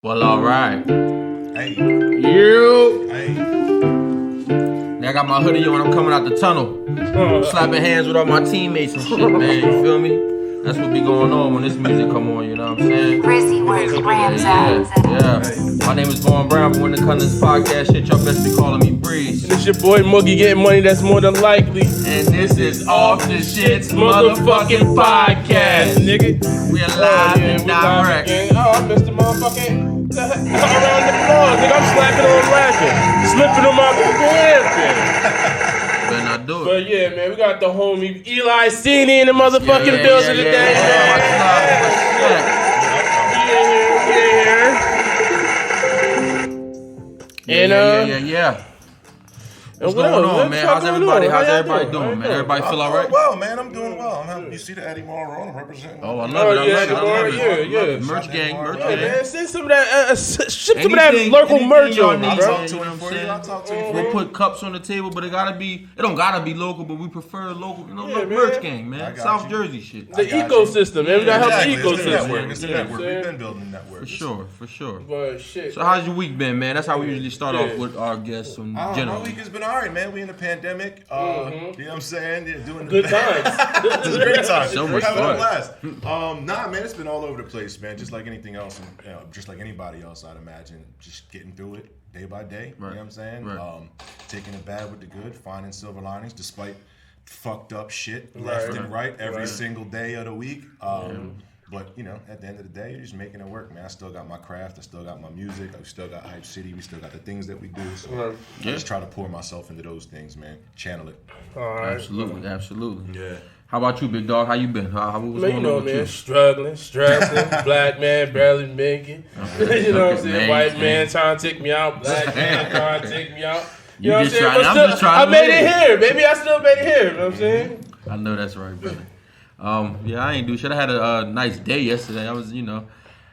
Well, all right. Hey. You. Hey. Now I got my hoodie on. I'm coming out the tunnel, slapping hands with all my teammates and shit, man. You feel me? That's what be going on when this music come on. You know what I'm saying? Rizzy, where's Rams at? Yeah. My name is Vaughn Brown, but when it comes to this podcast shit, y'all best be calling me Breeze. And it's your boy Mookie getting money that's more than likely. And this is Off the Shit's motherfucking podcast, nigga. We are live and direct. Oh, I missed the motherfucking around the floor, nigga. I'm slacking on rapping, slipping on my hairpin. Better not do it. But yeah, man, we got the homie Eli Seeny in the motherfucking building today, man. Yeah. What's going on, man? How's everybody doing, man? Everybody feel all right? Well, man, I'm doing well. You see the Eddie Morrow, I'm representing. Oh, I love it. Yeah. Merch gang. Man, send some of that, ship some of that local merch on me, I'll bro. talk to him for you. I'll talk to you. We'll put cups on the table, but it don't gotta be local, but we prefer local, Yeah, merch man. gang, man. got South you. Jersey shit. The ecosystem, man. We gotta help the It's the ecosystem. network. It's the You know what network. I'm We've saying? been building the network. For sure. But shit. So how's your week been, man? That's how we usually start Yeah. off with our guests in My general. week has been all right, man. We in the pandemic. You know what I'm saying? Yeah, doing Good the times. It's a great time. So much Having fun. a blast. Nah, man, it's been all over the place, man. Just like anything else, and just like anybody else, I'd imagine. Just getting through it day by day. You know what I'm saying? Right. Taking the bad with the good, finding silver linings despite fucked up shit left and right every single day of the week. But at the end of the day, you're just making it work, man. I still got my craft, I still got my music, I still got Hype City, we still got the things that we do. So I just try to pour myself into those things, man. Channel it. All right. Absolutely. Yeah. How about you, big dog? How you been? What was Man, going you know, on with man, you? struggling, stressing, black man barely making. You know what I'm saying? Man, White man. man trying to take me out, black man trying to take me out. You know what I'm just saying? trying- But I'm still, just trying I to made live. it here, baby. I still made it here. You know what I'm saying? I know that's right, brother. I ain't do shit. I had a nice day yesterday. I was,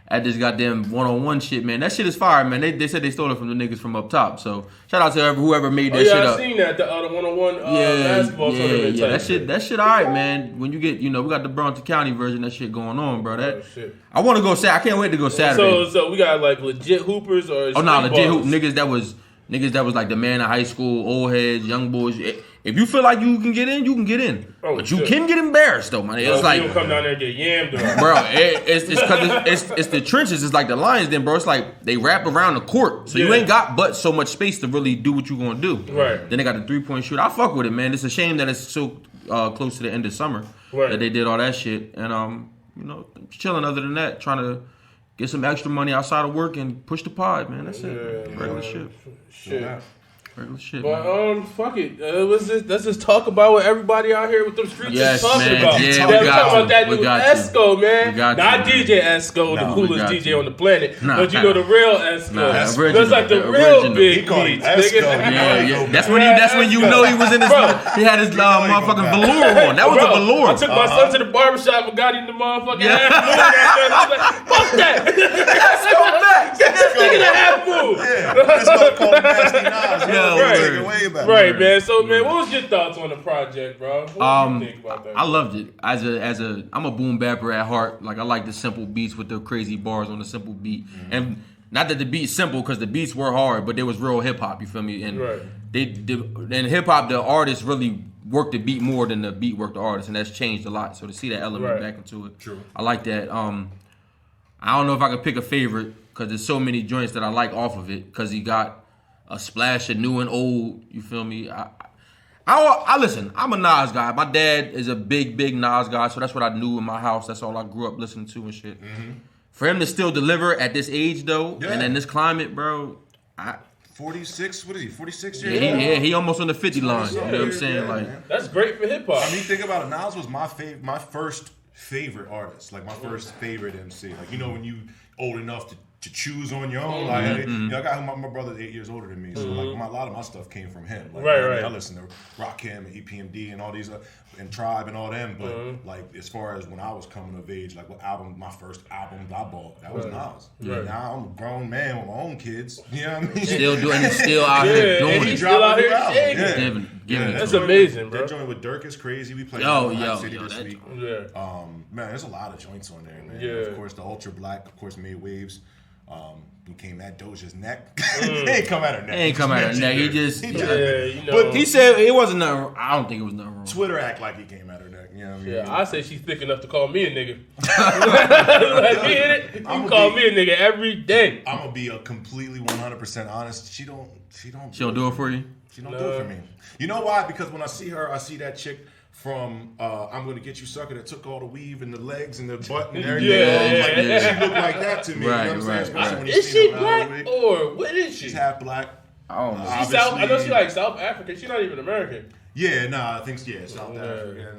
at this goddamn one-on-one shit, man. That shit is fire, man. They said they stole it from the niggas from up top. So shout out to whoever made that shit I up. seen that, the one-on-one basketball tournament type That shit all right, man. When you get, we got the Bronte County version of that shit going on, bro. That shit. I want to go I can't wait to go Saturday. So we got like legit hoopers or Legit niggas that was like the man in high school, old heads, young boys. If you feel like you can get in, you can get in. But you can get embarrassed though, man. It's like you don't come down there and get yammed on. bro, it's because it's the trenches. It's like the Lions, then, bro. It's like they wrap around the court, so you ain't got but so much space to really do what you gonna do. Right. Then they got the 3-point shoot. I fuck with it, man. It's a shame that it's so close to the end of summer that they did all that shit. And chilling. Other than that, trying to get some extra money outside of work and push the pod, man. That's it. Regular shit. Regular shit. But man. fuck it. Let's just talk about what everybody out here with them streets Yes, is talking man. about. Yeah, we we got talking you. about that We dude got you. Esco, man. We got Not you, DJ Esco, the we coolest got DJ you. on the planet. Nah, but you know the real Esco. Nah, That's original, like the the real original. big He called him beats, Esco. nigga. Yeah. That's when you know he was in his. He had his motherfucking velour on. That was a velour. I took my son to the barbershop and got him the motherfucking half moon. I was like, fuck that. Let's go back. Get this nigga the half moon. That's what I call him Nasty Nas. Right. Take it way back. Right, man. So, man, what was your thoughts on the project, bro? What do you think about that? I loved it. I'm a boom bapper at heart. Like I like the simple beats with the crazy bars on the simple beat, and not that the beat's simple because the beats were hard, but there was real hip hop. You feel me? And in hip hop, the artists really worked the beat more than the beat worked the artist, and that's changed a lot. So to see that element back into it, I like that. I don't know if I could pick a favorite because there's so many joints that I like off of it because he got a splash of new and old. You feel me? I listen. I'm a Nas guy. My dad is a big Nas guy, so that's what I knew in my house. That's all I grew up listening to and shit. For him to still deliver at this age though, and in this climate, bro, 46. What is he? 46 years old. he almost on the 50 line. You know what I'm saying? Like That's great for hip hop. I mean, think about it. Nas was my first favorite artist, like my first favorite MC. Like when you old enough to choose on your own. Like I got my brother's 8 years older than me, so like a lot of my stuff came from him. Like, right. I listened to Rakim and EPMD and all these and Tribe and all them. But like as far as when I was coming of age, like my first album I bought, that was Nas. Right. Now I'm a grown man with my own kids. You know what I mean? still out here doing he's it. still out here dropping shaking. album. Giving it That's to him. amazing, bro. That joint with Dirk is crazy. We played Yo, City this that week. Yeah. Man, there's a lot of joints on there, man. Yeah. Of course, the Ultra Black, of course, made waves. came at Doja's neck. He ain't come at her neck. He ain't come at her neck. He just, But he said it wasn't nothing. I don't think it was nothing wrong. Twitter act like he came at her neck. You know what I mean? yeah, I say she's thick enough to call me a nigga. Like, me in it, you can call me a nigga every day. I'm gonna be a completely 100% honest. She don't do it for you. She don't do it for me. You know why? Because when I see her, I see that chick from I'm Gonna Get You Sucker that took all the weave and the legs and the butt and everything. She looked like that to me. Right, you know what I'm saying? right. When you Is see she her black week. or what is she? She's half black. I don't know. She's South. I know she like South African. She's not even American. Yeah, I think South Africa.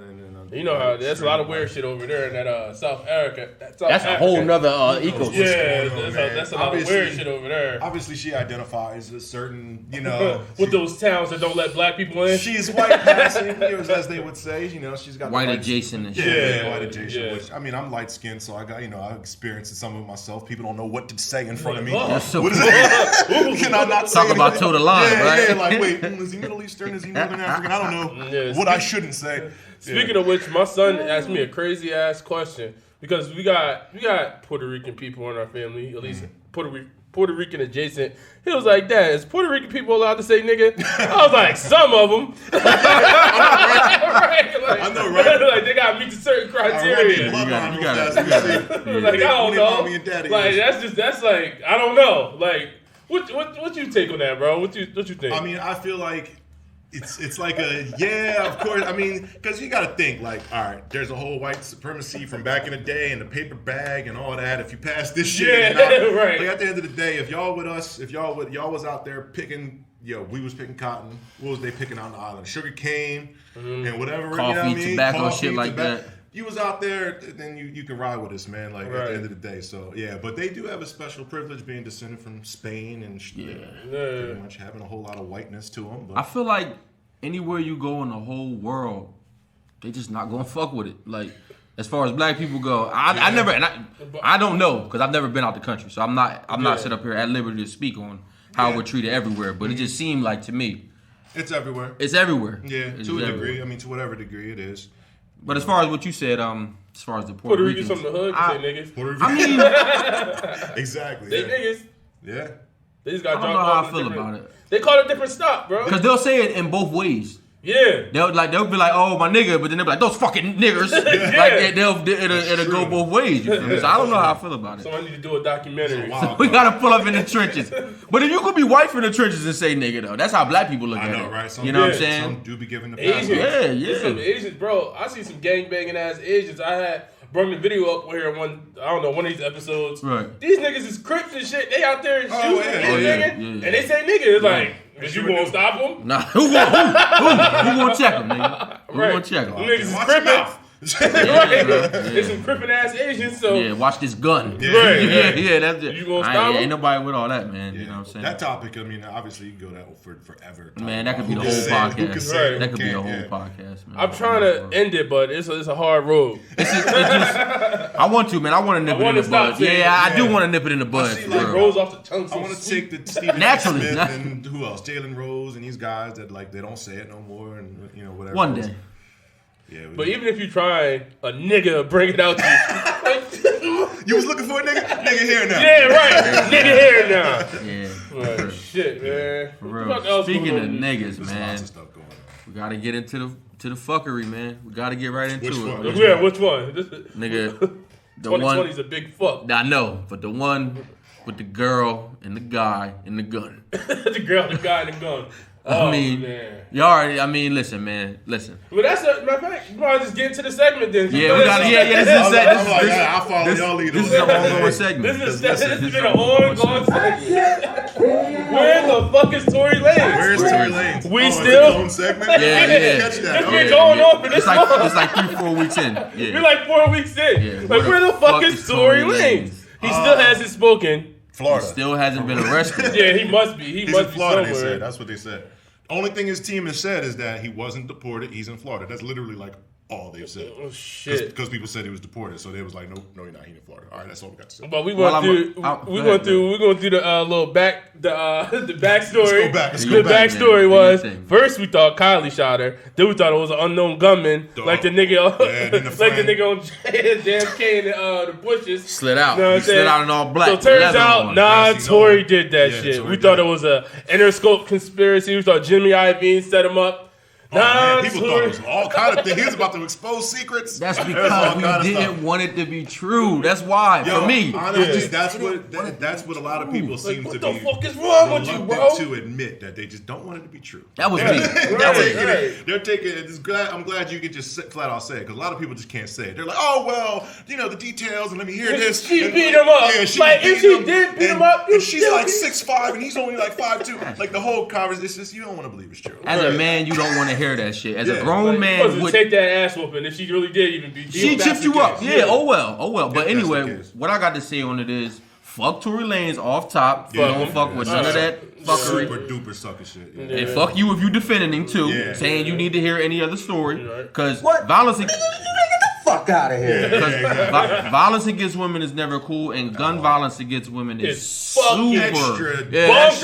You know how there's a lot of weird shit over there in that South Africa. That's a whole nother ecosystem. Yeah, that's a lot of weird shit over there. Obviously, she identifies a certain, with those towns that don't let black people in. She's white passing, as they would say. She's got White the adjacent and Yeah, shit. white adjacent. Yeah. Which I'm light skinned, so I got I've experienced some of it myself. People don't know what to say in front of me. That's so What is it? Can I not say Talk about anything? toe the line, right? Yeah, like wait, is he Middle Eastern? Is he Northern African? I don't know Yeah, what I shouldn't say. Speaking of which, my son asked me a crazy ass question because we got Puerto Rican people in our family, at least Puerto Rican adjacent. He was like, "Dad, is Puerto Rican people allowed to say nigga?" I was like, "Some of them." I know, right? Like they gotta meet a certain criteria. You got Like I don't know. Like that's like I don't know. Like what you take on that, bro? What you think? I mean, I feel like it's like of course. I mean, because you got to think like, all right, there's a whole white supremacy from back in the day and the paper bag and all that. If you pass this shit, right. Like at the end of the day, if y'all with us, y'all was out there picking, we was picking cotton. What was they picking on the island? Sugar cane and whatever. Coffee, tobacco, shit like that. You was out there, then you can ride with us, man. Like at the end of the day, so yeah. But they do have a special privilege being descended from Spain and pretty much having a whole lot of whiteness to them. But I feel like anywhere you go in the whole world, they just not gonna fuck with it. Like as far as black people go, I never, and I don't know because I've never been out the country, so I'm not set up here at liberty to speak on how we're treated everywhere. But it just seemed like to me, it's everywhere. It's everywhere. Yeah, it's to a everywhere. degree. I mean, to whatever degree it is. But as far as what you said, as far as the Puerto Ricans, Ricans from the hood, they niggas. Puerto Rican. I mean, exactly. They niggas. Yeah. They just got I don't know how I feel about it. They call it different stop, bro. Because they'll say it in both ways. Yeah. They'll be like, oh my nigga, but then they'll be like, those fucking niggers. Like it'll go both ways. You feel me? So I don't know how I feel about it. So I need to do a documentary. We gotta pull up in the trenches. But if you could be white from the trenches and say nigga though, that's how black people look at it. I know, right? Some, you know what I'm saying? Some do be giving the Asians. pass. Yeah. Some Asians, bro. I see some gangbanging ass Asians. I had brought the video up here in one of these episodes.Ght. These niggas is Crips and shit. They out there shooting and they say nigga. It's like, is you gonna stop them? Nah, who gonna check them, nigga? Who gonna check them? Them niggas is Watch your Crippin'. mouth. There's some crippin' ass Asians, so Yeah, watch this gun. Right. That's it. You gonna stop ain't them? nobody with all that, man. You know what I'm saying? That topic, I mean, obviously you can go that for forever. Man, that could be the Who whole can say it? Who podcast. can say it? That Who could be the can't? whole Yeah. podcast, man. I'm trying to end it, but it's a hard road. I want to, man. I want to nip it in the bud. I do want to nip it in the bud. see, for like, real. Rolls off the tongue. I want to take the Stephen Naturally. Smith and who else? Jalen Rose and these guys that like they don't say it no more and whatever. One day. Yeah. But even if you try, a nigga bring it out to you. You was looking for a nigga? Nigga here now. Yeah, right. Nigga here now. Yeah. Like, shit, man. For What the real. fuck else Speaking going of on? niggas, There's man, lots of stuff going on. we gotta get into the fuckery, man. We gotta get right into Which it. one? Man. Yeah, which one? Nigga, the 2020 is one a big fuck. I know, but the one with the girl and the guy and the gun. The girl, the guy, and the gun. I mean, listen, man, listen. Well, that's a matter of fact. You might just get into the segment then. Yeah, we gotta. This is I'm like, I'll follow y'all lead This on is an that. ongoing segment. This has been an ongoing segment. Where the fuck is Tory Lanez? Where's Tory Lanez? We it's still- its own segment? Yeah. I didn't catch that. It's Okay. been going on for this It's long. like 3-4 weeks in. We're Yeah. like 4 weeks in. Yeah. Like, where the fuck is Tory Lanez? He still hasn't spoken. Florida. Still hasn't been arrested. Yeah, he must be. He He's must in be Florida, they somewhere. said. That's what they said. Only thing his team has said is that he wasn't deported. He's in Florida. That's literally like all they've said. Oh shit! Because people said he was deported, so they was like, no, you're not. He in Florida. All right, that's all we got to say. But we're going through the little the backstory. Let's the go back. backstory was first we thought Kylie shot her, then we thought it was an unknown gunman, like the nigga, on JFK in the bushes. Slid out. You know what I'm slid saying? out in all black. So turns out, Tory did that shit. Tory We did thought it. it was a Interscope conspiracy. We thought Jimmy Iovine set him up. Man, people thought it was all kind of things. He was about to expose secrets. That's because we didn't want it to be true. That's why, for me. Honestly, that's what a lot of people seem to be. What the fuck is wrong with you, bro? To admit that they just don't want it to be true. That was me. They're taking it. I'm glad you can just flat out say it, because a lot of people just can't say it. They're like, oh well, the details, and let me hear this. She beat him up. Yeah, if she did beat him up, and she's like 6'5", and he's only like 5'2". Like the whole conversation, it's just you don't want to believe it's true. As a man, you don't want to hear that shit. As a grown man would take that ass whooping if she really did even beat you. She chipped you up. Yeah, oh well. But anyway, what I got to say on it is, fuck Tory Lanez off top. Don't fuck with none of that fuckery. Super duper sucker shit. Yeah. And fuck you if you defending him too, saying you need to hear any other story. Because violence. Fuck out of here. Violence against women is never cool, and gun violence against women is super extra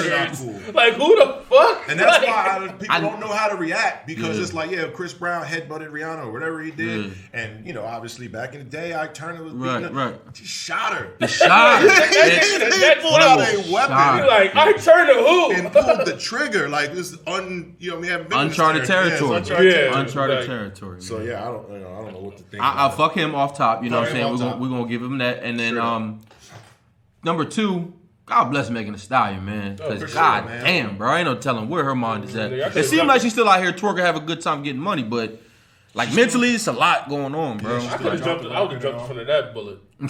not cool. Like, who the fuck? And that's why people don't know how to react, because it's like, Chris Brown headbutted Rihanna or whatever he did, and obviously back in the day, Ike Turner was beating her. Just shot her. He shot her. He pulled out a weapon. You're like, Ike Turner who? And pulled the trigger. Like this, we haven't been uncharted territory. Uncharted territory. So I don't know what to think. I'll fuck him off top. You know what I'm saying? We're gonna give him that, and then number 2. God bless Megan Thee Stallion, man. Because damn, bro, I ain't no telling where her mind is at. It seems like she's still out here twerking, have a good time getting money, but like mentally, it's a lot going on, bro. I would have jumped in front of that bullet. I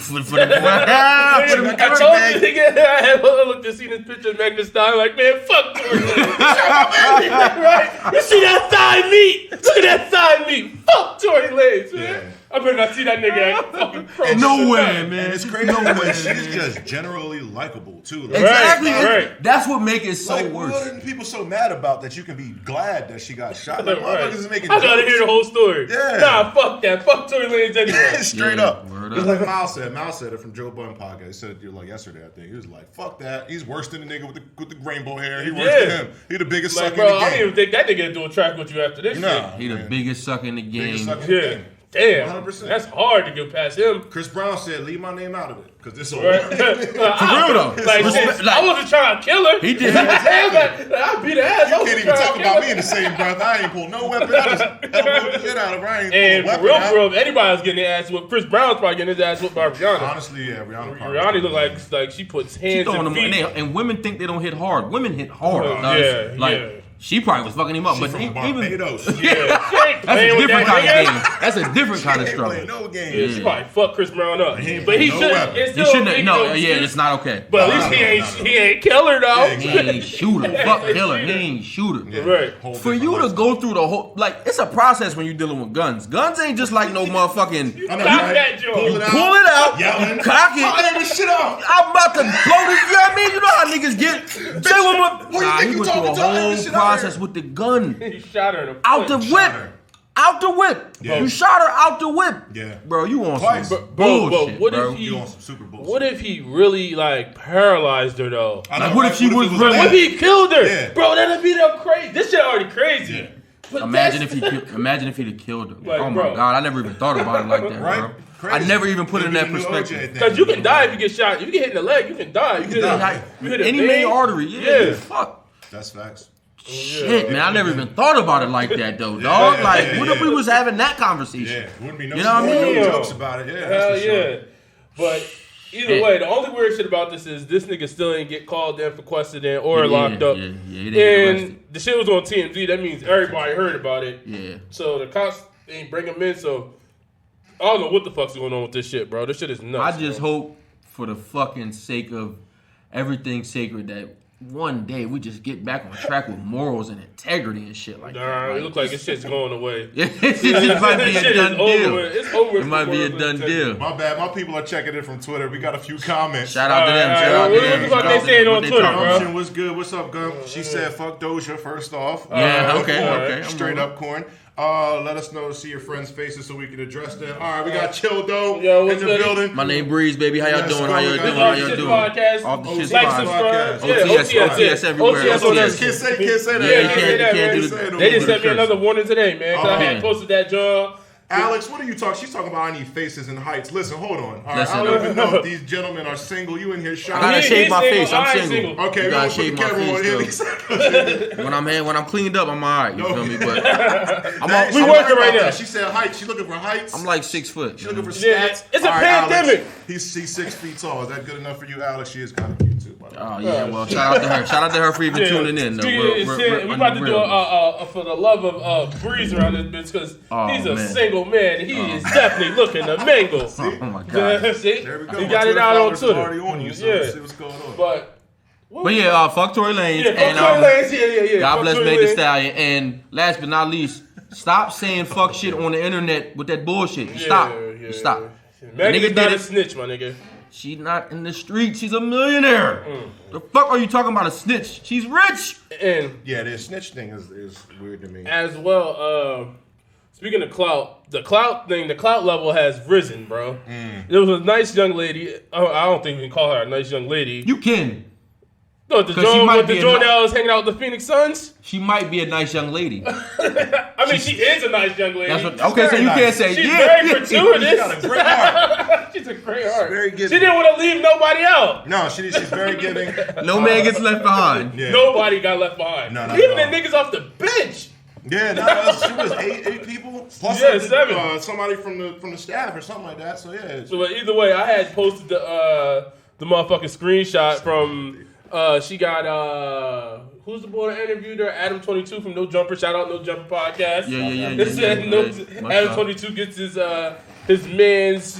looked and seen this picture of Megan Thee Stallion, like, man, fuck Tory Lanez. Right? You see that thigh meat? Look at that thigh meat. Fuck Tory Lanez, man. I better not see that nigga fucking pro. No way, man. It's crazy because she's just generally likable too. Like, exactly. Right. That's what makes it so like, worse. What are people so mad about that you can be glad that she got shot? Like, motherfuckers is making I gotta hear the whole story. Yeah. Nah, fuck that. Fuck Tory Lanez anyway. Straight up. It's like Miles said. Miles said it from Joe Budden podcast. He said it like yesterday, I think. He was like, fuck that. He's worse than the nigga with the rainbow hair. He worse than him. He the biggest sucker in the game. I don't even think that nigga do a track with you after this shit. He the biggest sucker in the game. Damn, 100%. That's hard to get past him. Chris Brown said, "Leave my name out of it, because this will For real though. I wasn't trying to kill her. He did. I beat her ass. You can't even talk about me in the same breath. I ain't pulled no weapon. I just elbowed the shit out of her. I ain't and for real, if anybody's getting their ass whooped, Chris Brown's probably getting his ass whooped by Rihanna. Honestly, yeah, Rihanna look like she puts hands and feet. And women think they don't hit hard. Women hit hard. She probably was fucking him up, but from even Barbados. that's a different kind of game. That's a different kind of struggle. No game. Yeah, she probably fucked Chris Brown up, but he shouldn't. He shouldn't. No, it's not okay. But at least he ain't kill her though. He ain't shoot her. Fuck killer. He ain't shoot her. Right. For you to go through the whole, like, it's a process when you're dealing with guns. Guns ain't just like no motherfucking. Cock that joint. Pull it out, yelling, cock it. I'm about to blow this. You know what I mean? You know how niggas get. Say what? Nah, he went through a whole process with the gun. He shot her in the out the whip. Out the whip. Yeah. You shot her out the whip. Yeah. Bro, you on Twice. some Bro, bullshit, what bro. if he? You on some super bullshit. What if he really like paralyzed her though? Like, what if she was really? What if he killed her? Yeah. Bro, that'd be that crazy. This shit already crazy. Yeah. But Imagine if he'd have killed her. Like, oh my bro. God, I never even thought about it like that, Right? bro. Crazy. I never even put it in that perspective. Because you can die if you get shot. If you get hit in the leg, you can die. You hit Any main artery, yeah. Fuck. That's facts. Shit, man, I never even thought about it like that, though, dog. What if we was having that conversation? Yeah, wouldn't be no, you know what I mean? Jokes about it. Yeah, hell that's for yeah. sure. But either way, the only weird shit about this is this nigga still ain't get called in for questioning or locked up. And the shit was on TMZ. That means everybody heard about it. Yeah. So the cops ain't bring him in. So I don't know what the fuck's going on with this shit, bro. This shit is nuts. I just hope, for the fucking sake of everything sacred, that one day we just get back on track with morals and integrity and shit like that. It looks like this shit's going away. It might be a done deal. It's over. It might be a done deal. My bad. My people are checking it from Twitter. We got a few comments. Shout out to them. Shout out to them. What they saying on Twitter, bro? What's good? What's up, Gump? She said, fuck Doja, first off. Yeah, okay. Straight up corn. Let us know to see your friends' faces so we can address them. All right, we got Chill Doe what's in the good? building. My name Breeze, baby. How y'all doing? How y'all doing? How y'all doing? Podcast. Off the shit Like, podcast. subscribe. OTS everywhere. OTS. Can't say that. They just sent me another warning today, man. Because I had posted that job. Alex, what are you talking? She's talking about I need faces and heights. Listen, hold on. All right, Listen. I don't even know if these gentlemen are single. You in here I shying? gotta shave my face. I'm single. single. Okay, you we gotta don't put shave the my camera on face. him. When I'm cleaned up, I'm alright. You feel me? But We working right now. She said height. She's looking for heights. I'm like 6 foot. She's looking for Yeah, stats. it's a All right, pandemic. Alex, he's 6 feet tall. Is that good enough for you, Alex? She is kind of cute too. By the way. Oh yeah, well shout out to her. Shout out to her for even tuning in. Though. We're about to do a for the love of Breeze around this bitch because he's a single man and he is definitely looking to mingle. Oh my god. See? There we go. He got it out on Twitter. Already on you, so Yeah. let's see what's going on. But yeah, fuck Tory Lanez. yeah, And fuck Tory Lanez. Yeah. God Fuck bless Tory Meg Thee Lanez. Stallion. And last but not least, stop saying fuck shit on the internet with that bullshit. Yeah, Stop. yeah. Stop. Megan's nigga not did a it. snitch, my nigga. She's not in the street. She's a millionaire. The fuck are you talking about a snitch? She's rich. And Yeah, the snitch thing is weird to me. as well, speaking of clout, the clout level has risen, bro. There was a nice young lady. I don't think we can call her a nice young lady. You can. No, the 'Cause she Joan might with the be a Joan ni- that was hanging out with the Phoenix Suns. She might be a nice young lady. I mean, she is a nice young lady. That's what, okay, so you nice. can't say She's yeah. very yeah. gratuitous. She's got a great heart. She's a great heart. very giving. She didn't want to leave nobody out. No, she's very giving. No man gets left behind. Yeah. Nobody got left behind. No, not Even at the all. niggas off the bench. Yeah, no, she was eight people. Plus Yeah, 7. Somebody from the staff or something like that. So yeah. So but either way, I had posted the motherfucking screenshot from she got who's the boy that interviewed her? Adam 22 from No Jumper. Shout out No Jumper podcast. Yeah. It said Adam 22 gets his man's,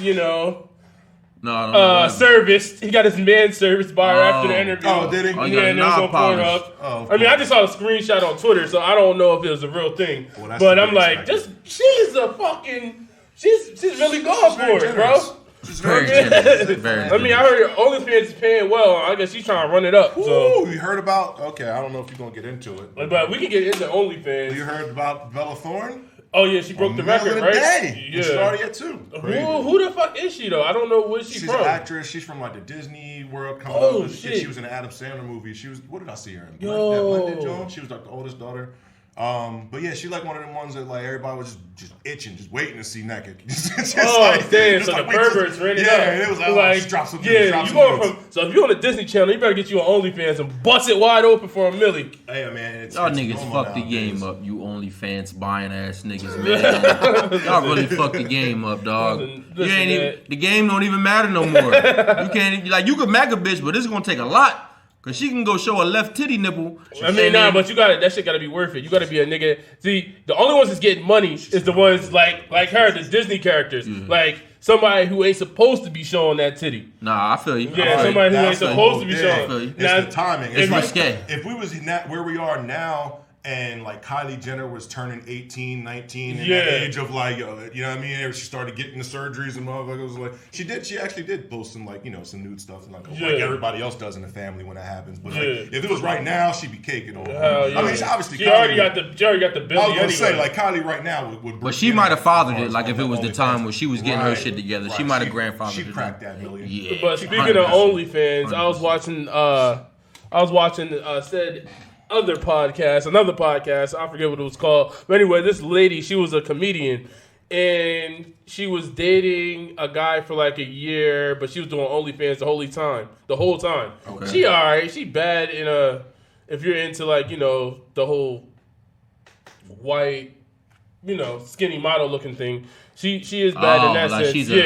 No. service. He got his man service by her after the interview. Oh, did he? Oh, Yeah, and it was on polish. Pornhub. Oh, I mean, I just saw a screenshot on Twitter, so I don't know if it was a real thing. Well, that's but to I'm be like, expected. she's a fucking, she's really going very for it, generous. bro. She's Very very generous. Very I mean, I heard OnlyFans is paying well. I guess she's trying to run it up. So, Ooh, you heard about? Okay, I don't know if you're gonna get into it. but we can get into OnlyFans. You heard about Bella Thorne? Oh yeah, she broke the record, right? Day. Yeah. She's already at 2. Who the fuck is she though? I don't know where she's She's from. an actress. She's from like the Disney World coming Oh, up. shit. She was in an Adam Sandler movie. She was. What did I see her in? Yo. That Blended Jones. She was like the oldest daughter. But yeah, she like one of them ones that like everybody was just itching, just waiting to see naked. Just Damn! just So the wait perverts till- ready up. Yeah, it was like, just drop some. yeah. drop You some going nudes. from? So if you're on the Disney Channel, you better get you on OnlyFans and bust it wide open for $1 million. Hey man, it's Y'all it's niggas normal fucked the nowadays. game up, you OnlyFans buying ass niggas, man. Y'all really fucked the game up, dog. Listen, You ain't man. even, the game don't even matter no more. You can't like you could mac a bitch, but it's gonna take a lot. Cause she can go show a left titty nipple. I mean, but you got to that shit got to be worth it. You got to be a nigga. See, the only ones that's getting money is the ones like her, the Disney characters, like somebody who ain't supposed to be showing that titty. Nah, I feel you. Yeah, I feel somebody who That's ain't the supposed whole to be thing. showing. It's Now, the timing. It's like, risque. If we was in that where we are now, and like Kylie Jenner was turning 18, 19, in Yeah. that age of like, you know what I mean? She started getting the surgeries and motherfuckers was like, she actually did post some like, some nude stuff and like everybody else does in the family when that happens. But like, if it was right now, she'd be caking on. Hell yeah. I mean, obviously, she Kylie, already got the Billy I was gonna anyway. say like Kylie right now would. But she might have fathered it, like if it was the time when she was getting her shit together. She might have grandfathered She it. cracked that million. Yeah. But speaking 100%. of OnlyFans, I was watching said another podcast. I forget what it was called. But anyway, this lady, she was a comedian, and she was dating a guy for like a year, but she was doing OnlyFans the whole time. Okay. She alright. She bad in if you're into like the whole white, skinny model looking thing. She is bad in that like sense. she's she's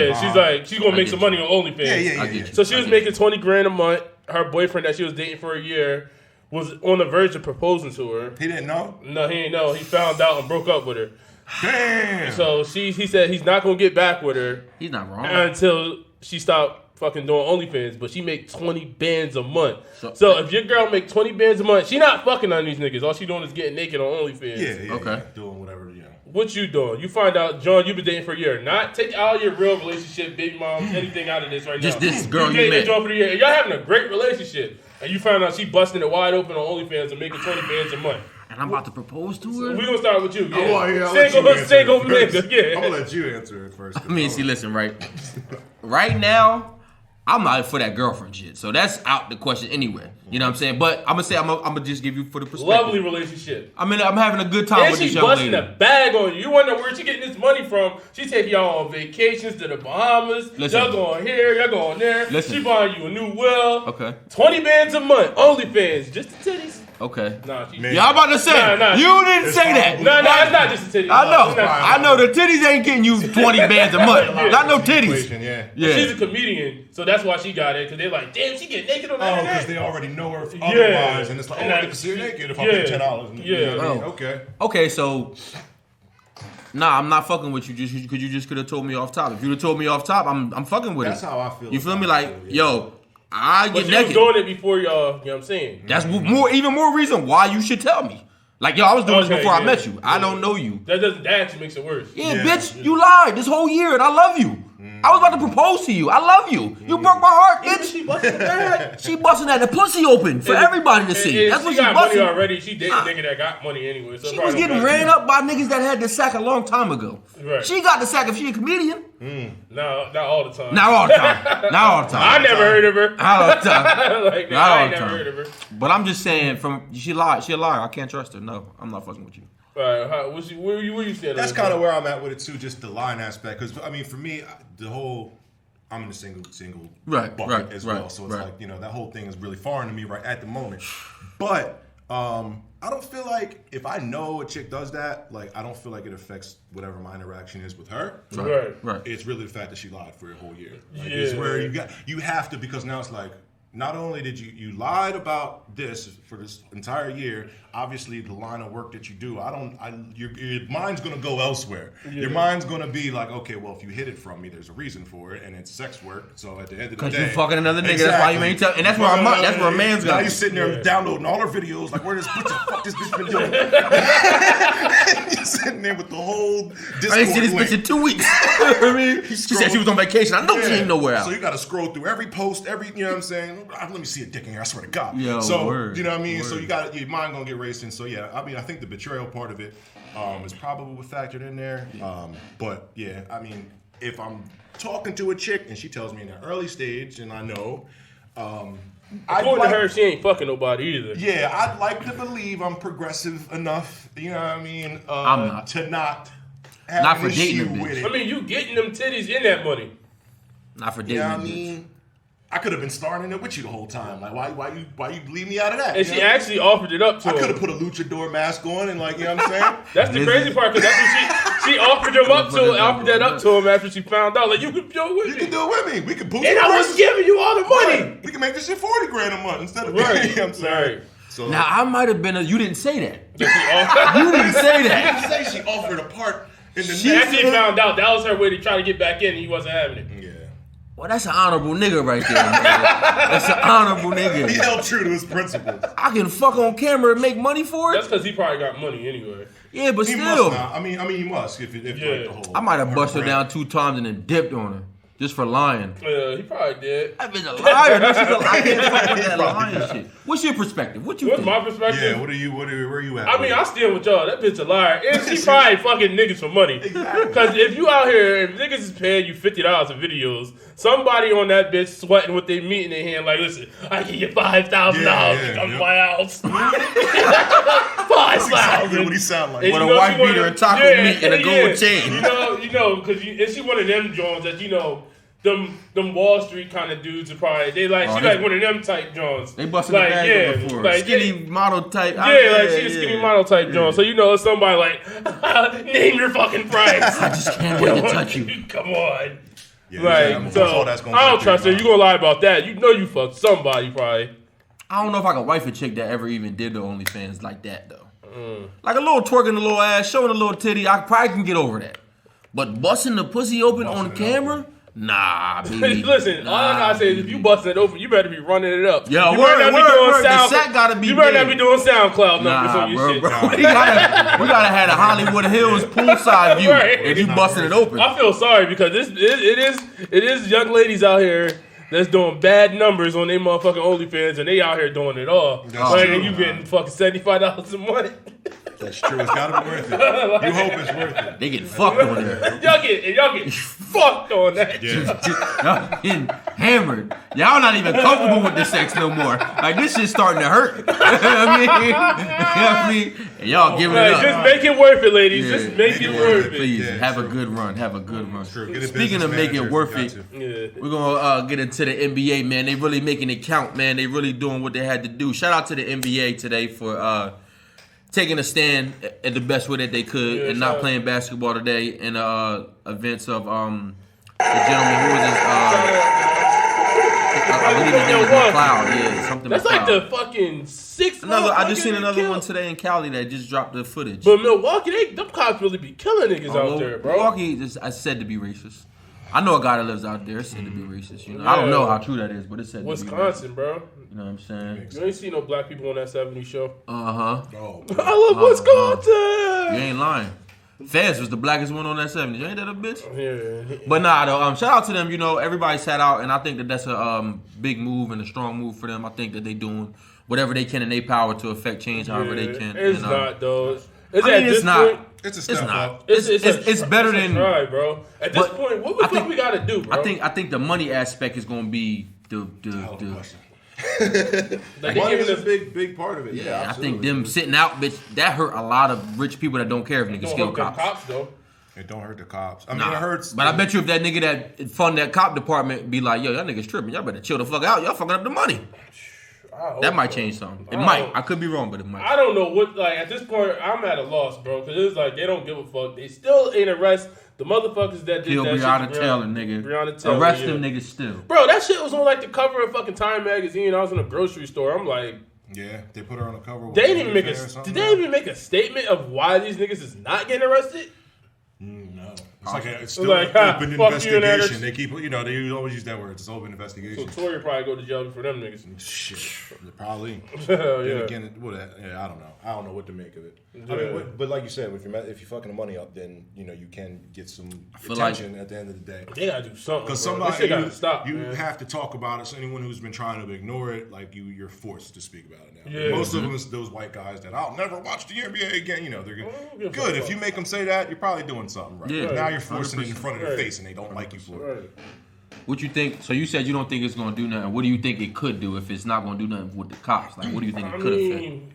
gonna I make get some you. money on OnlyFans. Yeah. I get you. So she was I get making $20,000 a month. Her boyfriend that she was dating for a year was on the verge of proposing to her. He didn't know. No, he ain't know. He found out and broke up with her. Damn. So he said he's not gonna get back with her He's not wrong. until she stopped fucking doing OnlyFans. But she make 20 bands a month. So- So if your girl make 20 bands a month, she not fucking on these niggas. All she doing is getting naked on OnlyFans. Yeah. Okay. Doing whatever. Yeah. What you doing? You find out, John, you've been dating for a year. Not take all your real relationship, baby mom, anything out of this right Just now. this girl you dating met. John for a year. Y'all having a great relationship. and you found out she busting it wide open on OnlyFans and making 20 bands a month. And I'm about to propose to her? We're going to start with you. Yeah. I'll let you answer single it first. nigga. Yeah. I'm going to let you answer it first. I mean, see, listen, right now, I'm not for that girlfriend shit. So that's out the question anyway. You know what I'm saying? But I'm gonna just give you for the perspective. Lovely relationship. I mean, I'm having a good time And with she's this young lady. busting a bag on you. You wonder where she getting this money from. She taking y'all on vacations to the Bahamas. Listen. Y'all going here, y'all going there. Listen. She buying you a new will. Okay. 20 bands a month. OnlyFans. Just the titties. Okay. Nah, she, Yeah, I'm about to say, Nah, you didn't say that. No, it's not just the titties. I know the titties ain't getting you 20 bands a month. Not no titties. Yeah. She's a comedian, so that's why she got it. Because they're like, damn, she get naked on the Oh, internet. because they already know her otherwise, and it's like, I get to see her naked if I pay $10. Yeah. You know what I mean? Oh. Okay. Okay, so nah, I'm not fucking with you just because you just could have told me off top. If you'd have told me off top, I'm fucking with That's it. how I feel. You feel me? about Like, it, yeah. yo, I But get she was naked. doing it before y'all, you know what I'm saying? That's even more reason why you should tell me. Like, yo, I was doing this before I met you. I don't know you. That actually makes it worse. Yeah, bitch, you lied this whole year and I love you. I was about to propose to you. I love you. You broke my heart, bitch. She busting a bag. She busting that the pussy open for everybody to see. And That's what she she got money busting. already. She dated a nigga that got money anyway. So She was getting ran up by niggas that had the sack a long time ago. Right. She got the sack if she a comedian. No, not all the time. Not all the time. Not all the time. I never heard of her. Not all the time. Like, Not I all ain't the never time. heard of her. But I'm just saying, she lied. She a liar. I can't trust her. No, I'm not fucking with you. All right, where you stand? That's kind of where I'm at with it too, just the line aspect. Because I mean, for me, the whole I'm in a single bucket as well. So it's like, that whole thing is really foreign to me right at the moment. But I don't feel like if I know a chick does that, like I don't feel like it affects whatever my interaction is with her. Right. It's really the fact that she lied for a whole year. Like, Yeah. it's where you have to, because now it's like, not only did you lied about this for this entire year, obviously the line of work that you do, your mind's gonna go elsewhere. Yeah. Your mind's gonna be like, okay, well, if you hid it from me, there's a reason for it, and it's sex work. So at the end of the day, because you fucking another nigga, exactly. That's why you ain't tell. And that's where that's where a man's now going. you sitting there downloading all her videos, like, what the fuck this bitch been doing? You're sitting there with the whole Discord I ain't seen this link. bitch in 2 weeks. I mean, she said she was on vacation. I know she ain't nowhere out. So you got to scroll through every post, you know what I'm saying? Let me see a dick in here. I swear to God. Yo, so word, you know what I mean? word. So your mind gonna get racing. So yeah, I mean, I think the betrayal part of it is probably factored in there. But yeah, I mean, if I'm talking to a chick and she tells me in the early stage, and I know, according to her, she ain't fucking nobody either. Yeah, I'd like to believe I'm progressive enough. You know what I mean? I'm not. To not have Not an for dating issue a bitch. with it. I mean, you getting them titties in that money. Not for dating. Yeah, I a bitch. mean, I could have been starting it with you the whole time. Like, why you leave me out of that? And she actually offered it up to I him. could have put a luchador mask on and you know what I'm saying? That's the crazy part, because that's what she offered that up to him after she found out. Like, you can do it with me. You can do it with me. We can boost And the I was prices. giving you all the money. Right. We can make this shit $40,000 a month instead of Right. you know what I'm saying? Right. So Now I might have been you didn't say that. She offered. You didn't say that. say she offered a part in the After he found out, that was her way to try to get back in, and he wasn't having it. Yeah. Well, that's an honorable nigga right there, man. That's an honorable He nigga. held true to his principles. I can fuck on camera and make money for That's it. because he probably got money anyway. Yeah, but He still, must not. I mean, he must if Yeah. like the whole. I might have busted her brand. down 2 times and then dipped on her just for lying. He probably did. That bitch a liar. She's I can't fuck with that lying shit. What's your perspective? What you What's think? my perspective? Yeah. Where are you at? I mean, I stand with y'all. That bitch a liar. And she probably fucking niggas for money. Because if you out here, if niggas is paying you $50 a videos, somebody on that bitch sweating with their meat in their hand, like, listen, I give you $5,000 to come to my house. $5,000. What he sound like? And With you a know white she wanna- beater and taco meat and a gold chain. You know, because and she one of them Jones that them Wall Street kind of dudes are probably she like one of them type Jones. They busted the bag before. like, Skinny model type. She a skinny model type Jones. So it's somebody like name your fucking price. I just can't wait to touch you. Come on. Yeah, Right, so all that's gonna I don't go trust her. through You gonna lie about that? You know you fucked somebody probably. I don't know if I can wife a chick that ever even did the OnlyFans like that though. Like a little twerking a little ass, showing a little titty, I probably can get over that. But busting the pussy open on camera? Nah, baby. Listen, all I gotta say is if you busting it open, you better be running it up. Yo, you word, better not be word, doing word. The Sound- sack gotta be You better big. not be doing SoundCloud numbers Nah, on your bro, shit. bro. We gotta have a Hollywood Hills poolside view Right. if you busting it open. I feel sorry because it is young ladies out here that's doing bad numbers on their motherfucking OnlyFans, and they out here doing it all. Right, and you getting fucking $75 a month. That's true. It's gotta be worth it. You hope it's worth it. They get fucked on there. y'all get fucked on that. Yeah. Y'all getting hammered. Y'all not even comfortable with the sex no more. Like this shit's starting to hurt. I mean, and y'all giving it up. Just make it worth it, ladies. Yeah. Just make it worth it. Please Yeah, have true. a good run. Have a good run. True. Get a Speaking of business make it manager, worth you it, got to. Yeah. we're gonna get into the NBA, man. They really making it count, man. They really doing what they had to do. Shout out to the NBA today for taking a stand at the best way that they could and not playing basketball today in events of the gentleman who was this. I believe his name was McLeod. Yeah, something. That's McLeod. like the fucking sixth. I just seen motherfucker another they one killed. today in Cali that just dropped the footage. But Milwaukee, them cops really be killing niggas out there, bro. Milwaukee is said to be racist. I know a guy that lives out there. It's said to be racist. You know, I don't know how true that is, but it's said to be Wisconsin, bro. racist. You know what I'm saying? You ain't see no black people on that 70s show. Oh, I love Wisconsin. you ain't lying. Fez was the blackest one on that 70s. Ain't that a bitch? Yeah. But nah, though. Shout out to them. You know, everybody sat out, and I think that that's a big move and a strong move for them. I think that they doing whatever they can in their power to affect change however they can. It's and, not though. it's not. Point, It's a step up. It's better than. try, bro. At this but point, what the fuck we gotta do, bro? I think the money aspect is going to be the Like, Money they is a giving big part of it. Yeah, I absolutely. think them sitting out, bitch, that hurt a lot of rich people that don't care if niggas don't kill help them cops. cops though. It don't hurt the cops. I mean, Nah. it hurts. But I bet you if that nigga that fund that cop department be like, yo, y'all niggas tripping, y'all better chill the fuck out, y'all fucking up the money. That might change something. It might. I could be wrong, but it might. I don't know what. Like at this point, I'm at a loss, bro. Because it's like they don't give a fuck. They still ain't arrest the motherfuckers that did Kill that Breonna shit. Taylor, nigga. Breonna Taylor, Arrest yeah. them niggas still. Bro, that shit was on like the cover of fucking Time magazine. I was in a grocery store. I'm like, Yeah, they put her on the cover. they didn't even make did they even make a statement of why these niggas is not getting arrested? No. It's like it's still like, an open fuck you and that investigation. is- They keep, they always use that word. It's an open investigation. So Tory probably go to jail for them niggas. Shit, probably. Hell Then yeah. again, I don't know. I don't know what to make of it. I Yeah. mean, but like you said, if you're fucking the money up, then you can get some feel like- attention at the end of the day. They gotta do something. Because Bro. somebody This shit gotta stop. you man. have to talk about it. So anyone who's been trying to ignore it, like you're forced to speak about it now. Yeah. Most of them is those white guys that I'll never watch the NBA again. They're don't give a good. fuck. If you make them say that, you're probably doing something right. Yeah. But now you're forcing it in 100%. front of their Right. face, and they don't like you for it. Right. What you think? So you said you don't think it's going to do nothing. What do you think it could do if it's not going to do nothing with the cops? Like, what do you think I it could affect? mean,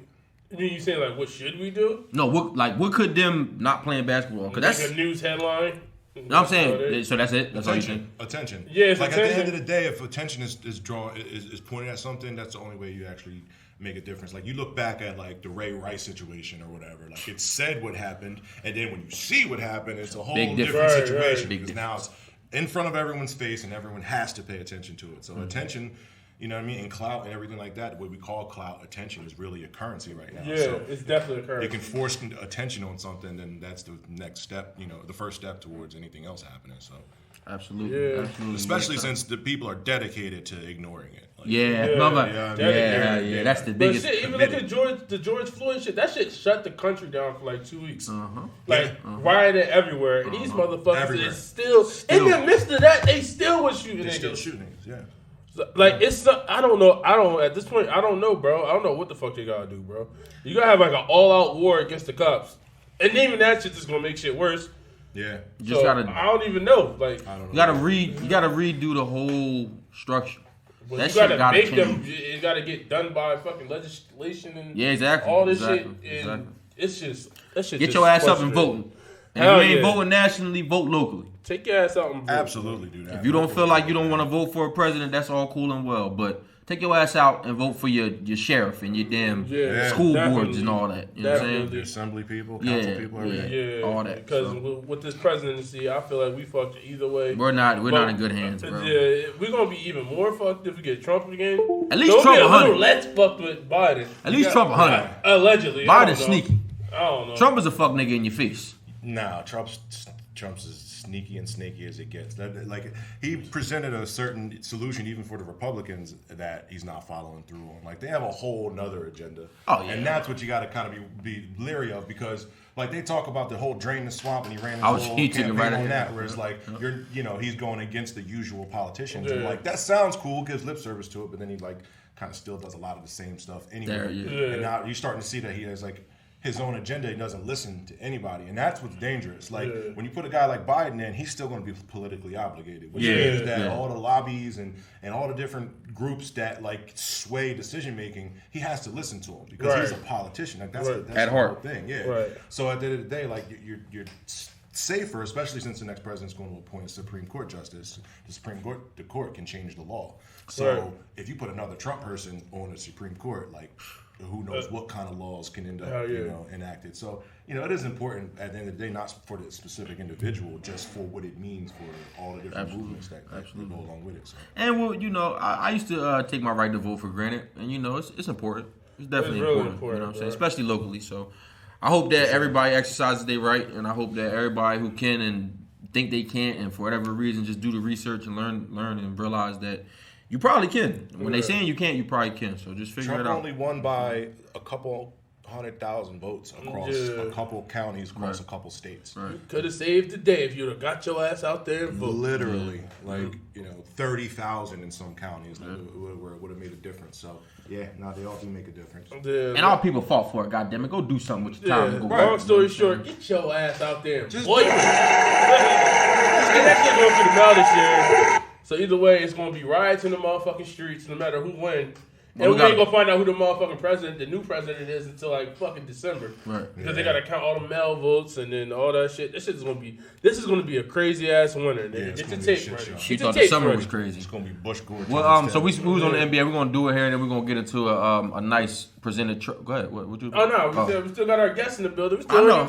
you saying like what should we do? No, what could them not playing basketball? Because that's, Like a news headline. you know what I'm saying. So that's it. That's all you think. Attention. Yeah, it's like at the attention. end of the day, if attention is pointed at something, that's the only way you actually make a difference. Like you look back at like the Ray Rice situation or whatever. Like it said what happened, and then when you see what happened, it's a whole Big different difference. Right, situation Big because now it's in front of everyone's face, and everyone has to pay attention to it. So attention. You know what I mean? And clout and everything like that, what we call clout, attention is really a currency right now. Yeah, So it's definitely a currency. it can force attention on something, then that's the next step, the first step towards anything else happening. So, Absolutely. Yeah. Absolutely. especially since the people are dedicated to ignoring it. Like, Yeah, Yeah, mama. yeah, Yeah, that's the But biggest. shit, even look at the George Floyd shit. That shit shut the country down for like 2 weeks. Like rioting everywhere, and these motherfuckers Everywhere. is still in the midst of that. They still was shooting They're still niggas. shooting, yeah. Like it's I don't know. At this point I don't know, bro. I don't know what the fuck they gotta do, bro. You gotta have like an all out war against the cops, and even that shit just gonna make shit worse. Yeah. You just So, gotta. I don't even know. Like I don't know. You gotta redo the whole structure. but That you gotta shit gotta make change. them. It gotta get done by fucking legislation and Yeah, exactly. all this Exactly, shit. And exactly. it's just that shit. Get just your ass up and frustrating. voting. And Hell if you ain't yeah. voting nationally, vote locally. Take your ass out and vote. Absolutely do that. If you don't feel like you don't want to vote for a president, that's all cool and well. But take your ass out and vote for your sheriff and your damn Yeah, school definitely. boards and all that. You know what I'm The saying? assembly people, council Yeah, people, yeah. everything. Yeah, all that, Because so. with this presidency, I feel like we fucked either way. We're not But- in good hands, bro. Yeah, we're gonna be even more fucked if we get Trump again. At least Don't Trump be a 100. little less fucked with Biden. At least Trump 100. Allegedly. I don't Biden's know. sneaky. I don't know. Trump is a fuck nigga in your face. Nah, Trump's sneaky and snaky as it gets. Like he presented a certain solution even for the Republicans that he's not following through on. Like they have a whole nother agenda. Oh, yeah. And that's what you got to kind of be leery of because like they talk about the whole drain the swamp and he ran his whole campaign right on that where it's like he's going against the usual politicians and like that sounds cool, gives lip service to it, but then he like kind of still does a lot of the same stuff anyway. And now you're starting to see that he has like his own agenda. He doesn't listen to anybody, and that's what's dangerous. Like when you put a guy like Biden in, he's still going to be politically obligated, which means that all the lobbies and all the different groups that like sway decision making, he has to listen to them because he's a politician. Like that's at the heart whole thing. So at the end of the day, like you're safer, especially since the next president's going to appoint a Supreme Court justice. The court can change the law. So if you put another Trump person on the Supreme Court, like who knows what kind of laws can end up enacted. So it is important at the end of the day, not for the specific individual, just for what it means for all the different movements that go along with it. So. And well, I used to take my right to vote for granted, and it's important. It's definitely really important. important. You know what I'm saying, especially locally. So I hope that everybody exercises their right, and I hope that everybody who can and think they can't, and for whatever reason, just do the research and learn and realize that you probably can. When they saying you can't, you probably can. So just figure it out. Trump only won by a couple 100,000 votes across a couple counties, across a couple states. You could have saved the day if you'd have got your ass out there and voted. Literally, 30,000 in some counties where it would have made a difference. So they all do make a difference. And all people fought for it. Goddamn it, go do something with your time. Long story short, get your ass out there and vote. And that's going to go through the mail this year. So either way, it's going to be riots in the motherfucking streets, no matter who wins. And we ain't going to find out who the motherfucking president, the new president is until like fucking December. Right. Because they got to count all the mail votes and then all that shit. This is going to be a crazy ass winter. Get your tape ready. She thought the summer was crazy. It's going to be Bush Gordon. Well, so we was on the NBA. We're going to do it here, and then we're going to get into a nice presented. Go ahead. What you? Oh no, we still got our guests in the building. We still I know.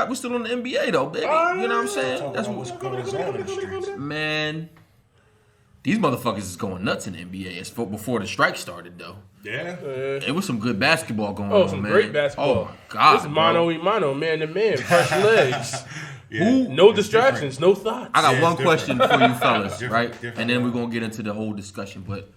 We still on the NBA though, baby. You know what I'm saying? That's what's going on in the streets. Man. These motherfuckers is going nuts in the NBA. It's before the strike started, though. Yeah. It was some good basketball going on, some man. great basketball. Oh, my God. This is mano-a-mano, man-to-man, fresh legs. Who? No distractions, no thoughts. I got one question for you fellas, right? And then we're going to get into the whole discussion. But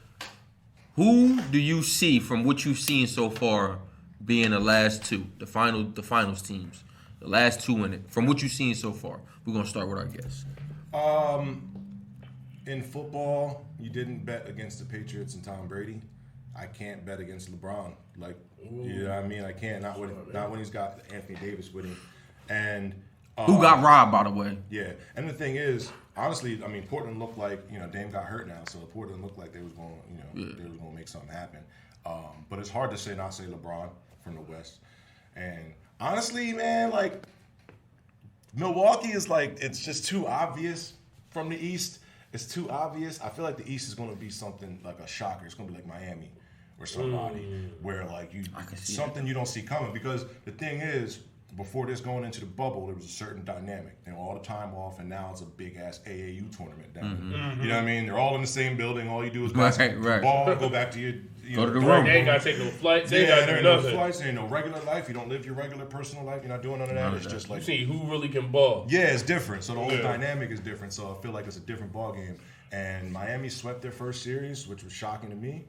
who do you see from what you've seen so far being the last two, the finals teams, the last two in it? From what you've seen so far, we're going to start with our guests. In football, you didn't bet against the Patriots and Tom Brady. I can't bet against LeBron. Like, you know what I mean? I can't. Not when he's got Anthony Davis with him. And who got robbed, by the way? Yeah. And the thing is, honestly, I mean, Portland looked like, Dame got hurt now, so Portland looked like they was going, they was going to make something happen. But it's hard to not say LeBron from the West. And honestly, man, like, Milwaukee is like, it's just too obvious from the East. It's too obvious. I feel like the East is going to be something like a shocker. It's going to be like Miami or somebody where like something you don't see coming. Because the thing is, before this going into the bubble, there was a certain dynamic. They were all the time off, and now it's a big ass AAU tournament down there. You know what I mean? They're all in the same building. All you do is pass the ball, go back to your go to the room. They ain't got to take no flights. They ain't got to do no nothing. flights. There ain't no regular life. You don't live your regular personal life. You're not doing none of that. It's just like you see who really can ball. Yeah, it's different. So the whole dynamic is different. So I feel like it's a different ball game. And Miami swept their first series, which was shocking to me.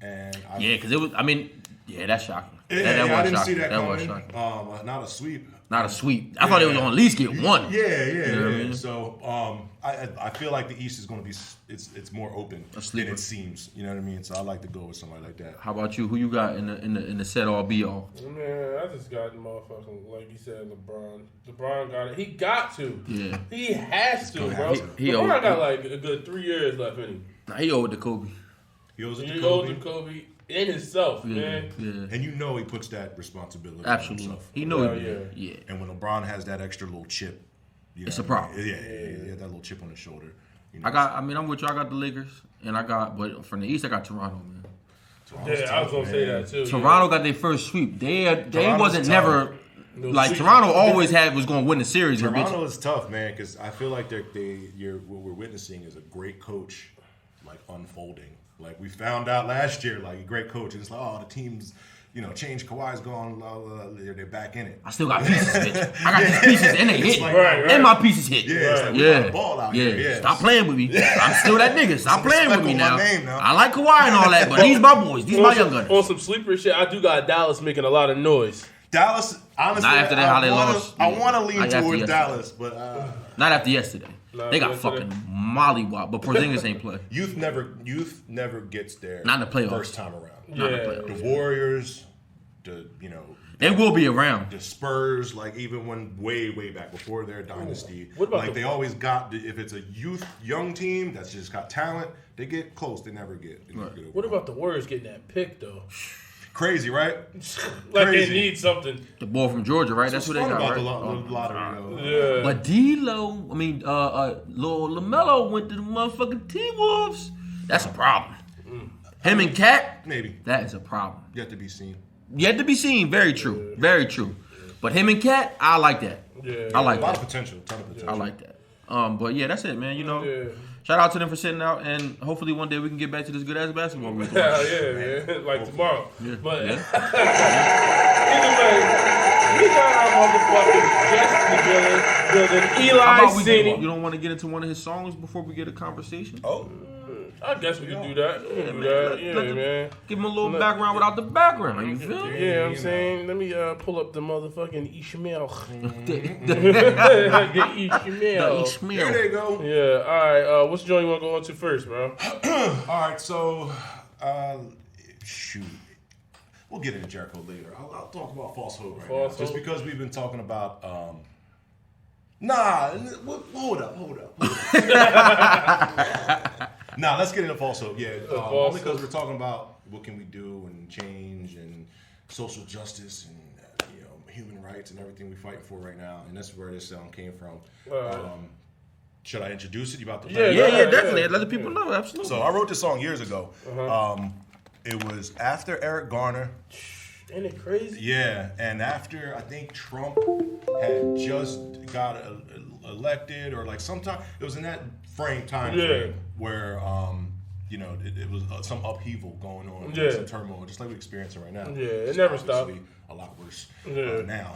And because it was. I mean, that's shocking. That was I didn't shocking. see that coming. Was shocking. Not a sweep. Not a sweep. I thought they was going to at least get one. Yeah. You know what I mean? So I feel like the East is going to be it's more open than it seems. You know what I mean? So I like to go with somebody like that. How about you? Who you got in the set all be all? Man, I just got motherfucking, like you said, LeBron. LeBron got it. He got to. Yeah. He has to, bro. LeBron got like a good 3 years left in him. Nah, he owed it to Kobe. He owes it to Kobe. In himself, man. Yeah. And he puts that responsibility Absolutely. on himself. He knows Yeah. And when LeBron has that extra little chip, it's a problem. Yeah, that little chip on his shoulder. I'm with you. I got the Lakers, but from the East, I got Toronto, man. I was gonna say that too. Toronto got their first sweep. They wasn't never like Toronto always was going to win the series. Toronto is tough, man, because I feel like what we're witnessing is a great coach like unfolding. Like we found out last year, like a great coach, and it's like, oh, the team's, change. Kawhi's gone. They're back in it. I still got pieces, bitch. I got these pieces, and they hit. Like, and my pieces hit. Yeah, it's like we got the ball out here. Yeah. Stop playing with me. I'm still that nigga. Stop playing with me now. Name, I like Kawhi and all that, but these my boys. These my young gunners. On some sleeper shit, I do got Dallas making a lot of noise. Dallas, honestly, not after that, how they lost. I want to lean towards Dallas, but not after yesterday. They got fucking mollywopped, but Porzingis ain't play. Youth never gets there. Not in the playoffs. First time around. Not in the playoffs. The Warriors, they will be around. The Spurs, like even when way back before their dynasty, they always got. If it's a young team that's just got talent, they get close. They never get. What about the Warriors getting that pick though? Crazy, right? Like they need something. The boy from Georgia, right? That's who they got, right? The lottery, yeah. But Lil LaMelo went to the motherfucking T-Wolves. That's a problem. Him and Cat, maybe. That is a problem. Yet to be seen. Yet to be seen. Very true. Yeah. Very true. But him and Cat, I like that. Yeah. I like that. A lot of potential. Ton of potential. I like that. But yeah, that's it, man. Shout out to them for sitting out, and hopefully one day we can get back to this good ass basketball. Hell yeah, man. Like tomorrow. Yeah. But either way, we got our motherfucking guest in the building. Eli Seeny. You don't want to get into one of his songs before we get a conversation? Oh. I guess we can do that. Man. Give him a little background without the background. You feel me? Yeah, I'm saying. Let me pull up the motherfucking Ishmael. The Ishmael. There they go. Yeah. All right. What's the joint you want to go on to first, bro? All right. So, shoot. We'll get into Jericho later. I'll talk about False Hope right now. Just because we've been talking about. Hold up. Nah, let's get into False Hope. Yeah, only because we're talking about what can we do and change and social justice and human rights and everything we're fighting for right now, and that's where this song came from. Should I introduce it? You about to play? Yeah, definitely. Let the people know. Absolutely. So I wrote this song years ago. It was after Eric Garner. Ain't it crazy? Yeah, and after I think Trump had just got elected, or like sometime it was in that time frame where it was some upheaval going on, some turmoil, just like we're experiencing right now. Yeah, it never stopped. A lot worse now,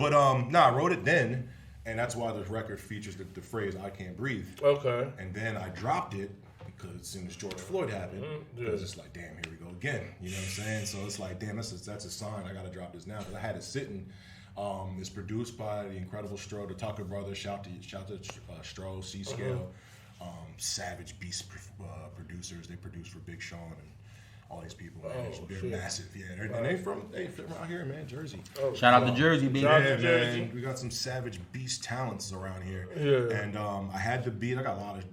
but I wrote it then, and that's why the record features the phrase "I can't breathe." Okay, and then I dropped it. Because as soon as George Floyd happened, because it's like, damn, here we go again. You know what I'm saying? So it's like, damn, that's a sign. I got to drop this now. Because I had it sitting. It's produced by the incredible Stro, the Tucker brothers. Shout to Stro, C-Scale, Savage Beast producers. They produce for Big Sean and all these people. Man. They're massive. Yeah, and they from around here, man, Jersey. Shout out to Jersey, baby. Man, we got some Savage Beast talents around here. Yeah. And I had the beat. I got a lot of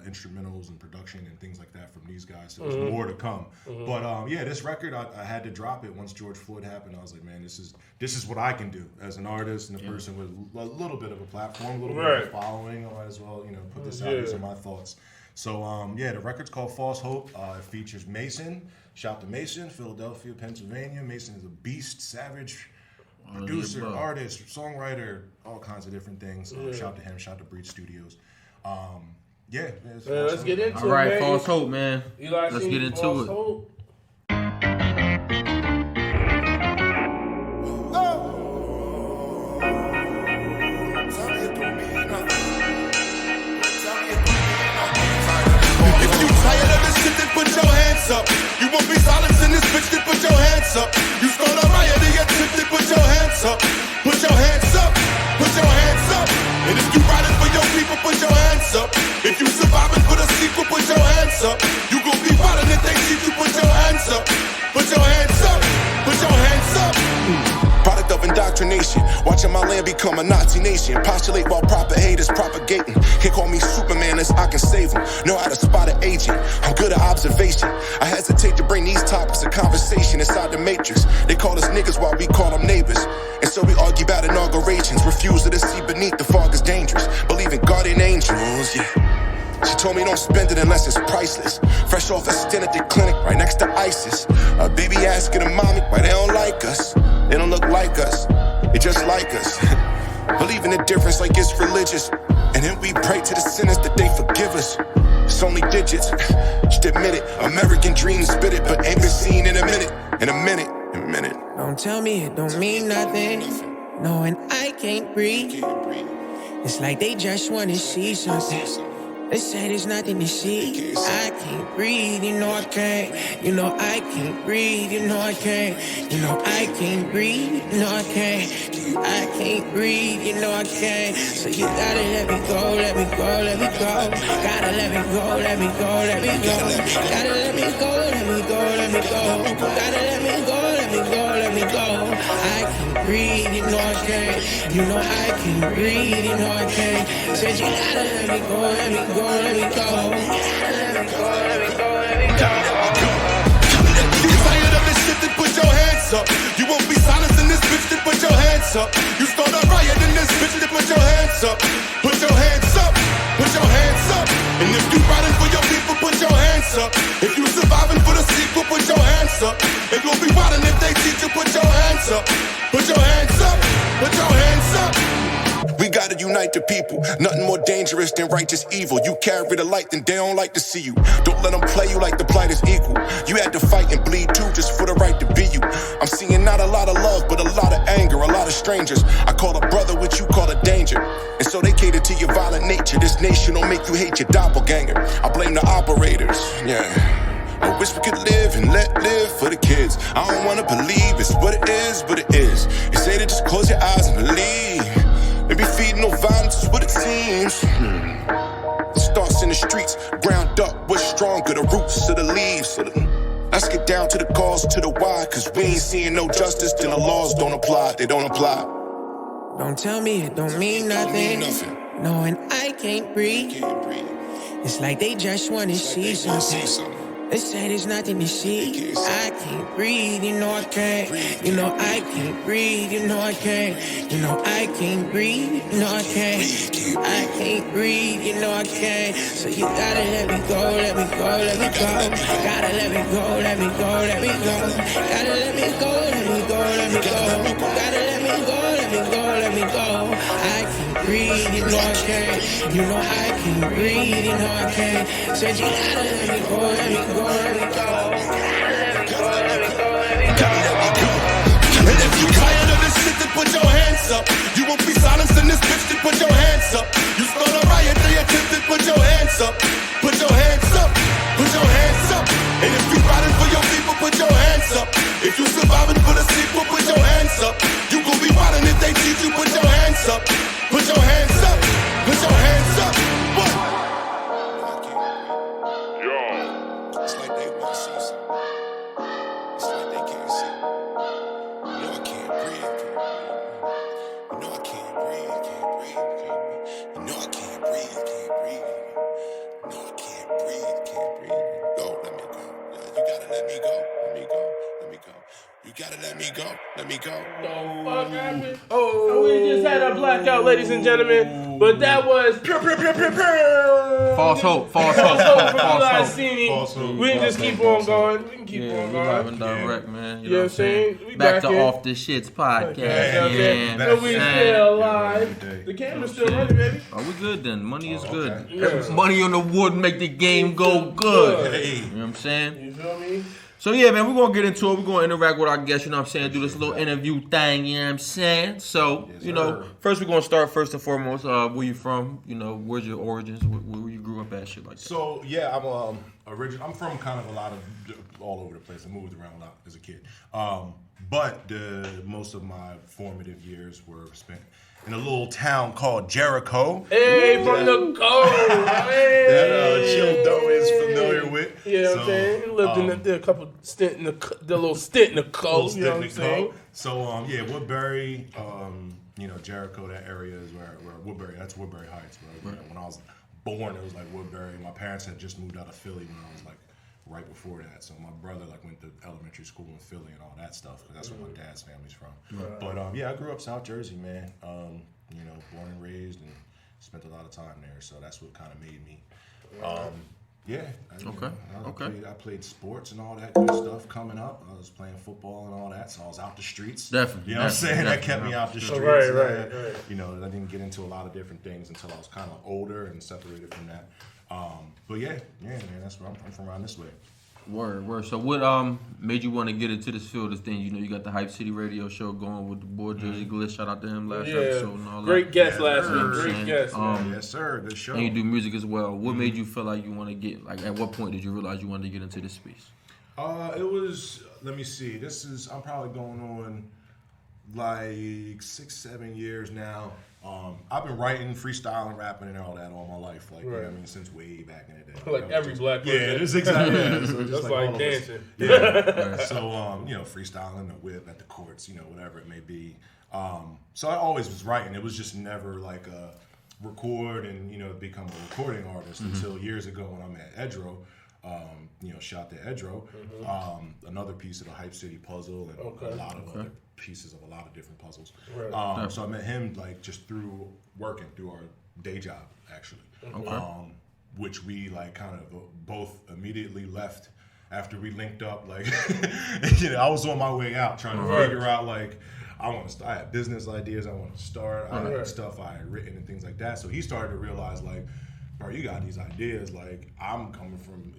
instrumentals and production and things like that from these guys. So there's more to come. But this record I had to drop it once George Floyd happened. I was like, man, this is what I can do as an artist and a person with a little bit of a platform, a little bit of a following. I might as well put this out. These are my thoughts. So the record's called False Hope. It features Mason. Shout to Mason, Philadelphia, Pennsylvania. Mason is a beast, savage producer, artist, songwriter, all kinds of different things. Shout to him. Shout to Breach Studios. Let's get into it. All right, False Hope, man. Let's get into it. If you tired of this shit, then put your hands up. You won't be silenced in this bitch, then put your hands up. You start a riot and get tipped, then put your hands up. Put your hands up. Put your hands up. And if you riding for your people, put your hands up. If you surviving for the sequel, put your hands up. You gon' be riding if they see you, put your hands up. Put your hands up. Put your hands up. Product of indoctrination, watching my land become a Nazi nation. Postulate while proper haters propagating. Can't call me Superman as I can save them. Know how to spot an agent, I'm good at observation. I hesitate to bring these topics of conversation inside the matrix. They call us niggas while we call them neighbors. And so we argue about inaugurations. Refusal to see beneath the fog is dangerous. Believe in guardian angels, She told me don't spend it unless it's priceless. Fresh off a stint at the clinic right next to ISIS. A baby asking her mommy why they don't like us. They don't look like us, they just like us. Believe in the difference like it's religious. And then we pray to the sinners that they forgive us. It's only digits. Just admit it. American dreams spit it, but ain't been seen in a minute. In a minute. In a minute. Don't tell me it don't mean nothing. Knowing I can't breathe. It's like they just wanna see something. They say there's nothing to see. I can't breathe, you know I can't. You know I can't breathe, you know I can't. You know I can't breathe, you know I can't. I can't breathe, you know I can't. So you gotta let me go, let me go, let me go. Gotta let me go, let me go, let me go. Gotta let me go, let me go, let me go. Gotta let me go, let me go, let me go. I can't breathe, you know I can't. You know I can't breathe, you know I can't. Said you gotta let me go, let me go. Let me go. Let me go, let me go, let me go. If you're tired of this shit, then put your hands up. You won't be silenced in this bitch, then put your hands up. You start a riot in this bitch, then put your hands up. Put your hands up. Put your hands up. And if you riding for your people, put your hands up. If you surviving for the sequel, put your hands up. If you'll be riding if they teach you, put your hands up. Put your hands up. Put your hands up. We gotta unite the people. Nothing more dangerous than righteous evil. You carry the light, then they don't like to see you. Don't let them play you like the plight is equal. You had to fight and bleed too just for the right to be you. I'm seeing not a lot of love, but a lot of anger, a lot of strangers. I call a brother what you call a danger. And so they cater to your violent nature. This nation don't make you hate your doppelganger. I blame the operators, yeah. I wish we could live and let live for the kids. I don't wanna believe it's what it is, but it is. They say to just close your eyes and believe. They be feeding no violence, is what it seems. It starts in the streets, ground up, what's stronger, the roots or the leaves? Let's get down to the cause, to the why, cause we ain't seeing no justice, then the laws don't apply, they don't apply. Don't tell me it don't mean nothing. Knowing I can't breathe. It's like they just wanna see something. They say there's nothing to see. I can't breathe, you know I can't. You know I can't breathe, you know I can't. You know I can't breathe, you know I can't. I can't breathe, you know I can't. So you gotta let me go, let me go, let me go. Gotta let me go, let me go, let me go. Gotta let me go, let me go, let me go. Gotta let me go, let me go, let me go. I can't breathe, you know I can't. You know I can't breathe, you know I can't. Said you gotta let me go, let me go. Let me go. Let me go, let me go, let me go. And if you tired of this shit, then put your hands up. You won't be silenced in this bitch, then put your hands up. You start a riot, they attempt to put your hands up. Put your hands up. Put your hands up. And if you riding for your people, put your hands up. If you surviving for the sequel, put your hands up. You gon' be riding if they teach you, put your hands up. Put your hands up. Put your hands up. What? It's like they want to see something. It's like they can't see. You know I can't breathe. You know I can't breathe. You know I can't breathe. You know I can't breathe. Go, let me go. You gotta let me go. Let me go. You gotta let me go. Let me go. The fuck happened? Oh, we just had a blackout, ladies and gentlemen. But that was False hope. from Seeny. We can just keep on going. We can keep on We live and going. direct, man. You know know what I'm saying? We Back to in. Off the Shits podcast. So we still alive. The camera's still running, baby. Oh, we good then. Money is good. Okay. Yeah. Money on the wood make the game go good. Hey. You know what I'm saying? You feel me? So yeah, man, we're gonna get into it. We're gonna interact with our guests, you know what I'm saying? Do this little interview thing, you know what I'm saying? So, Yes, you know, sir. first we're gonna start first and foremost, where you from? You know, where's your origins? Where you grew up at, shit like that. So yeah, I'm I'm from kind of a lot of all over the place. I moved around a lot as a kid, but most of my formative years were spent in a little town called Jericho. Hey, from the gold. Hey. That Chill Doe is familiar with. You know what I'm saying? He lived in the couple stint in the little stint in the coast. You know what I'm saying? So yeah, Woodbury, you know, Jericho, that area is where Woodbury. That's Woodbury Heights, bro. Right. When I was born, it was like Woodbury. My parents had just moved out of Philly when I was like right before that. So my brother like went to elementary school in Philly and all that stuff, because that's where my dad's family's from. Right. But yeah, I grew up South Jersey, man. You know, born and raised, and spent a lot of time there. So that's what kind of made me. Yeah. I played sports and all that good stuff coming up. I was playing football and all that, so I was out the streets. Definitely. You know what I'm saying? That kept me out the streets. Right. You know, I didn't get into a lot of different things until I was kind of older and separated from that. But yeah, man, that's where I'm from around this way. Word. So what made you want to get into this field of things? You know, you got the Hype City radio show going with the boy Jersey Gliss. Shout out to him last episode and all Great that. guest last week. Great guest. Yes, sir. Good show. And you do music as well. What made you feel like you want to get, like, at what point did you realize you wanted to get into this space? It was, let me see. I'm probably going on like 6-7 years now. I've been writing, freestyling, rapping, and all that all my life. Like, you know what I mean, since way back in the day. Like every black person. Yeah, it is exactly. Yeah, so that's like dancing. Yeah. So, you know, freestyling, the whip at the courts, you know, whatever it may be. So I always was writing. It was just never like a record and, you know, become a recording artist until years ago when I met Edro. You know, shout to Edro. Another piece of the Hype City puzzle and a lot of other pieces of a lot of different puzzles. Right. So I met him like just through working through our day job actually, which we like kind of both immediately left after we linked up. Like, you know, I was on my way out trying to figure out like I had business ideas I want to start. I had stuff I had written and things like that. So he started to realize like, bro, you got these ideas. Like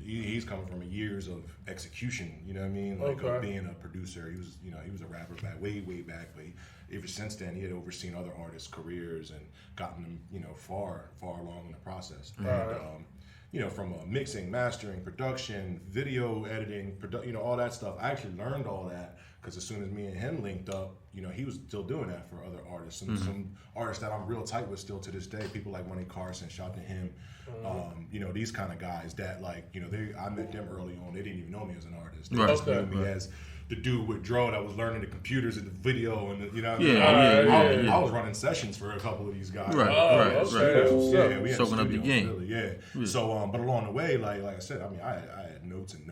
he's coming from years of execution. You know what I mean? Like of being a producer. He was a rapper way back. But ever since then, he had overseen other artists' careers and gotten them, you know, far along in the process. And, you know, from mixing, mastering, production, video editing, you know, all that stuff. I actually learned all that because as soon as me and him linked up, you know, he was still doing that for other artists. And some artists that I'm real tight with still to this day, people like Money Carson, shout to him. You know, these kind of guys that like, you know, I met them early on. They didn't even know me as an artist. They just knew me as the dude with Dro that was learning the computers and the video and the, you know what I mean? I was running sessions for a couple of these guys. Right. Yeah, we had soaking up your game. Philly, So, but along the way, like I said, I mean, I had notes and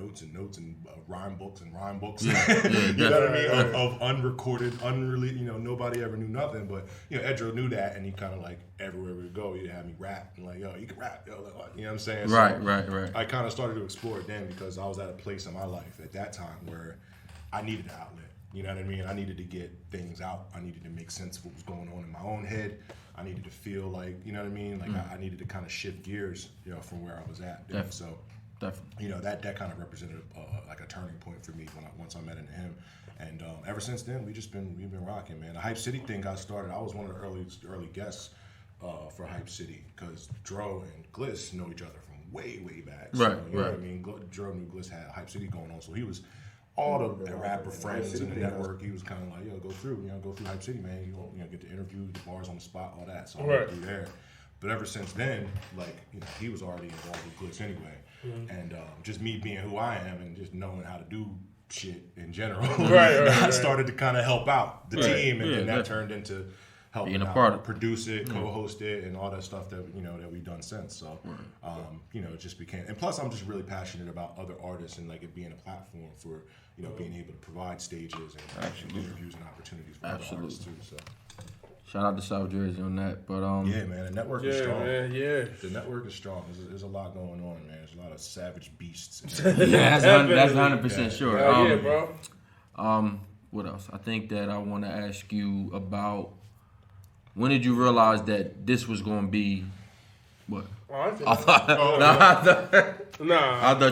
rhyme books. You know what I mean? Of unrecorded, unreleased. You know, nobody ever knew nothing. But you know, Edro knew that, and he kind of like everywhere we go, he'd have me rap and like, yo, you can rap, yo, like, you know what I'm saying? Right. I kind of started to explore it then because I was at a place in my life at that time where I needed an outlet. You know what I mean? I needed to get things out. I needed to make sense of what was going on in my own head. I needed to feel like, you know what I mean? Like I needed to kind of shift gears, you know, from where I was at. So, you know, that kind of represented like a turning point for me once I met into him. And ever since then, we've been rocking, man. The Hype City thing got started. I was one of the early guests for Hype City because Dro and Gliss know each other from way back. So, you know what I mean? Dro knew Gliss had Hype City going on, so he was all the rapper friends in the network. He was kind of like, yo, go through Hype City, man. You know, get to interview, the bars on the spot, all that. So I went through there. But ever since then, like, you know, he was already involved with Gliss anyway. And just me being who I am and just knowing how to do shit in general, I started to kind of help out the team, and then that turned into helping out, produce it, co-host it, and all that stuff that that we've done since. So, you know, it just became. And plus, I'm just really passionate about other artists and like it being a platform for being able to provide stages and interviews and opportunities for other artists too. So. Shout out to South Jersey on that, but yeah, man, the network is strong. Man, the network is strong. There's a lot going on, man. There's a lot of savage beasts. Yeah, that's 100% sure. Yeah, bro. What else? I think that I want to ask you about when did you realize that this was going to be what? I thought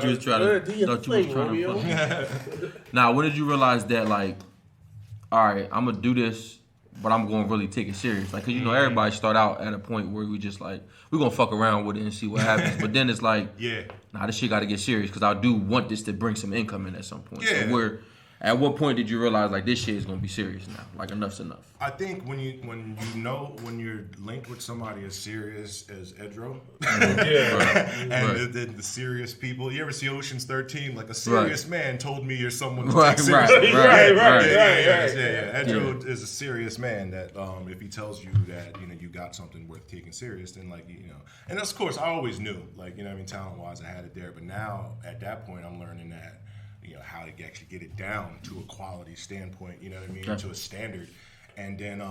you was trying to. Now, when did you realize that like, all right, I'm gonna do this, but I'm going to really take it serious. Like, because, everybody start out at a point where we just, like, we're going to fuck around with it and see what happens. But then it's like, nah, this shit got to get serious because I do want this to bring some income in at some point. Yeah. So at what point did you realize, like, this shit is going to be serious now? Like, enough's enough. I think when you're linked with somebody as serious as Edro, and the serious people. You ever see Ocean's 13? Like a serious man told me you're someone to take seriously. Edro is a serious man that if he tells you that you got something worth taking serious, then and of course I always knew talent wise I had it there, but now at that point I'm learning that. How to actually get it down to a quality standpoint, to a standard. And then,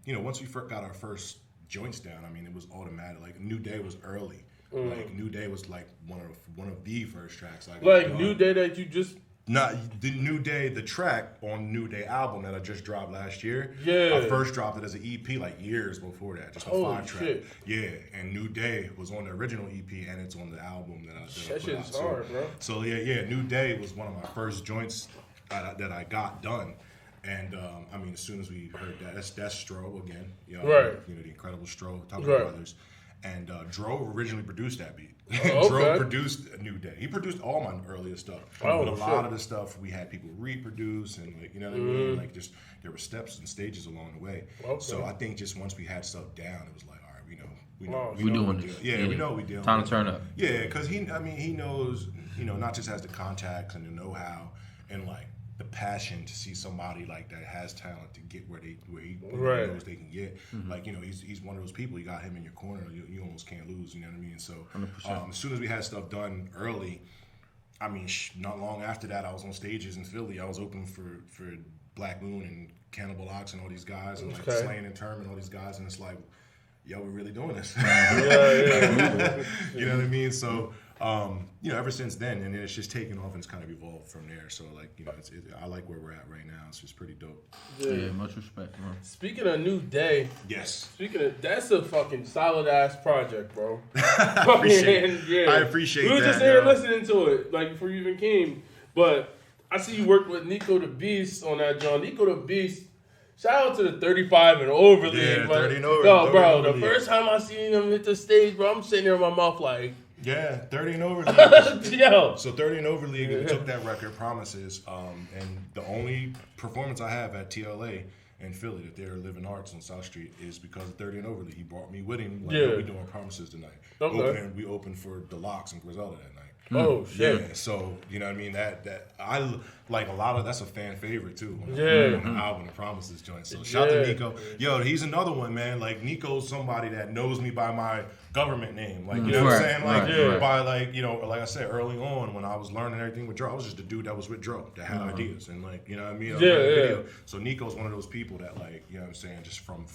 once we got our first joints down, it was automatic. Like, New Day was early. Like, New Day was, like, one of the first tracks. Like New Day that you just Not the New Day, the track on New Day album that I just dropped last year. Yeah. I first dropped it as an EP like years before that, just a 5-track. Shit. Yeah, and New Day was on the original EP and it's on the album that I That put out. shit's hard, bro. So yeah, New Day was one of my first joints that I got done. And I mean, as soon as we heard that, that's Stro again. You know, Right. You know, the incredible Stro, Tucker Right. Brothers. And Dro originally produced that beat. Oh, Dro okay. produced A New Day. He produced all my earliest stuff. Oh, but a shit. lot of the stuff we had people reproduce and like, you know what I mean? Like just there were steps and stages along the way. Okay. So I think just once we had stuff down, it was like, all right, we know We know doing what this. we're doing. We know what we're doing. Time to turn up. Yeah, because he knows, you know, not just has the contacts and the know-how and like the passion to see somebody like that has talent to get where he Right. knows they can get. Like, you know, he's one of those people. You got him in your corner, you almost can't lose. You know what I mean? So as soon as we had stuff done early, I mean, not long after that, I was on stages in Philly. I was opening for Black Moon and Cannibal Ox and all these guys, and like Slain and Term and all these guys, and it's like, yo, we're really doing this. You know what I mean? So, you know, ever since then, and then it's just taken off and it's kind of evolved from there. So, like, you know, I like where we're at right now. It's just pretty dope. Yeah, much respect, bro. Speaking of New Day, Yes. that's a fucking solid ass project, bro. I appreciate We were that, just here yo. listening to it, like before you even came. But I see you worked with Nico the Beast on that, John. Nico the Beast. Shout out to the 35 and over league. Yeah, 30 and over. Yo, bro, 30 and the over first time I seen him hit the stage, bro, I'm sitting there in my mouth like, Yeah, 30 and over league. yo. So 30 and over league, we took that record, Promises, and the only performance I have at TLA in Philly, that they're Living Arts on South Street, is because of 30 and over league. He brought me with him. Like, Yeah. yo, we doing Promises tonight. Okay. We opened for Deluxe and Griselda that night. Oh shit. Yeah, so you know what I mean. That I like a lot of. That's a fan favorite too. On Yeah. the album, the Promises joint. So shout out to Nico. Yo, he's another one, man. Like Nico's somebody that knows me by my government name. Like you know what I'm saying. Like by like you know, like I said early on when I was learning everything with Dro, I was just a dude that was with Dro that had ideas and like you know what I mean. So Nico's one of those people that like you know what I'm saying, just from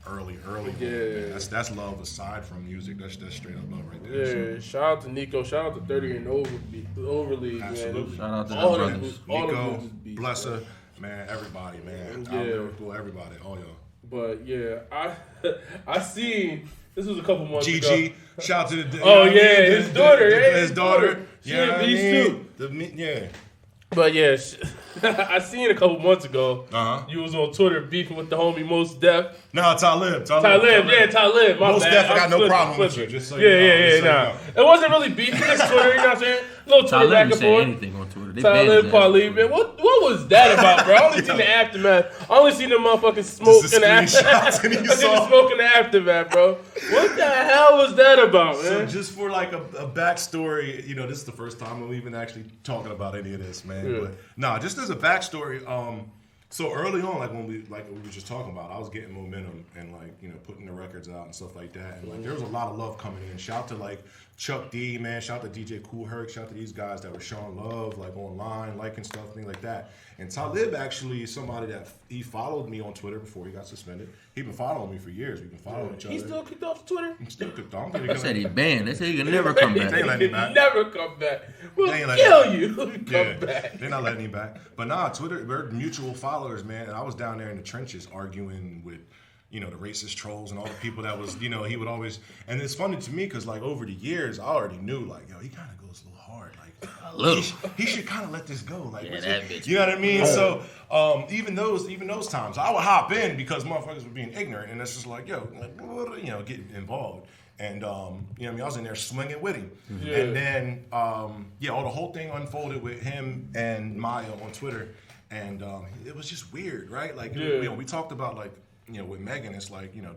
early. Yeah. Man. That's love aside from music. That's straight up love right there. Yeah, shout out to Nico. Shout out to 30 and over league, Absolutely. man. Shout out to All the of brothers. all of Nico, them is beats, Blesser, man, everybody, man. Yeah. Out Liverpool, everybody, all y'all. But yeah, I seen this was a couple months ago. GG, shout out to the his daughter, his daughter. She Yeah, in Beast too. Yeah. But yeah, I seen a couple months ago. You was on Twitter beefing with the homie Most Def. No, Talib. Talib. My Most bad. Def, I got no slipping, problem with slipping. you. Just so you know. Yeah. It wasn't really beefing. Just Twitter, you know what I'm saying? A little Twitter Talib back ain't and saying forth. anything on Twitter. They banned Talib his ass. Kweli, man. What was that about, bro? I only seen the aftermath. I only seen the motherfucking smoke Just in the the aftermath. screenshots and you I seen the saw- smoke in the aftermath, bro. What the hell was that about, So man? just for like a backstory, you know, this is the first time I'm even actually talking about any of this, man. Yeah. But nah, just as a backstory, so early on, like when we were just talking about, I was getting momentum and like, you know, putting the records out and stuff like that. And like there was a lot of love coming in. Shout out to like Chuck D, man. Shout out to DJ Kool Herc. Shout out to these guys that were showing love, like online, liking stuff, things like that. And Talib actually is somebody that he followed me on Twitter before he got suspended. He's been following me for years. We've been following each other. He still kicked off Twitter? I'm still kicked off. They said he banned. They said he can never come They ain't back. letting him back. Never come back. We'll They ain't kill letting you. Come back. They're not letting him back. But nah, Twitter, we're mutual followers, man. And I was down there in the trenches arguing with, you know, the racist trolls and all the people that was, you know, he would always. And it's funny to me because, like, over the years, I already knew, like, yo, he kind of goes a little hard. Like, A little. he should kind of let this go. Like, Yeah, that bitch. you know what I mean? So, even those times, I would hop in because motherfuckers were being ignorant, and it's just like, yo, like, you know, get involved. And you know what I mean? I was in there swinging with him. Yeah. And then all the whole thing unfolded with him and Maya on Twitter. And it was just weird, right? Like, you know, we talked about, like, you know, with Megan, it's like, you know,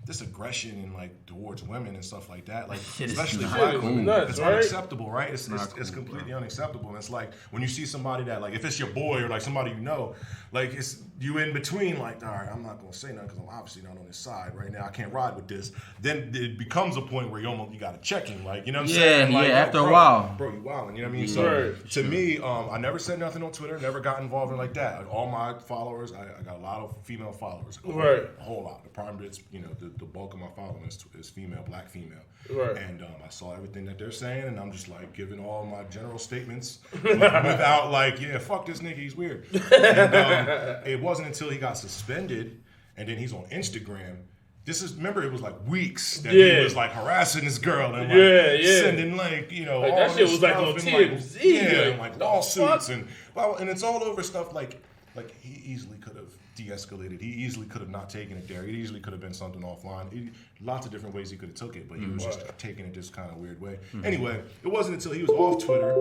this aggression and like towards women and stuff like that, like Shit is especially not black cool. women, Nuts, it's right? unacceptable, right? It's Not it's cool, completely bro. unacceptable. And it's like when you see somebody that, like, if it's your boy or like somebody you know, like it's you in between, like, all right, I'm not gonna say nothing because I'm obviously not on his side right now. I can't ride with this. Then it becomes a point where you gotta check him, like, you know what I'm saying? Like, yeah, yo, after a bro, while. bro, you wilding, you know what I mean? Right. So to me, I never said nothing on Twitter, never got involved in like that. All my followers, I got a lot of female followers, Right. a whole lot. The prime bits, you know, the the bulk of my following is female, black female. Right. And I saw everything that they're saying, and I'm just like giving all my general statements without like, yeah, fuck this nigga, he's weird. And it wasn't until he got suspended, and then he's on Instagram. Remember, it was like weeks that he was like harassing this girl and like sending like, you know, like, all that shit this was like stuff on and TMZ. and like lawsuits and it's all over stuff like he easily could have de-escalated. He easily could have not taken it there. It easily could have been something offline. Lots of different ways he could have took it, but he was just taking it this kind of weird way. Anyway, it wasn't until he was off Twitter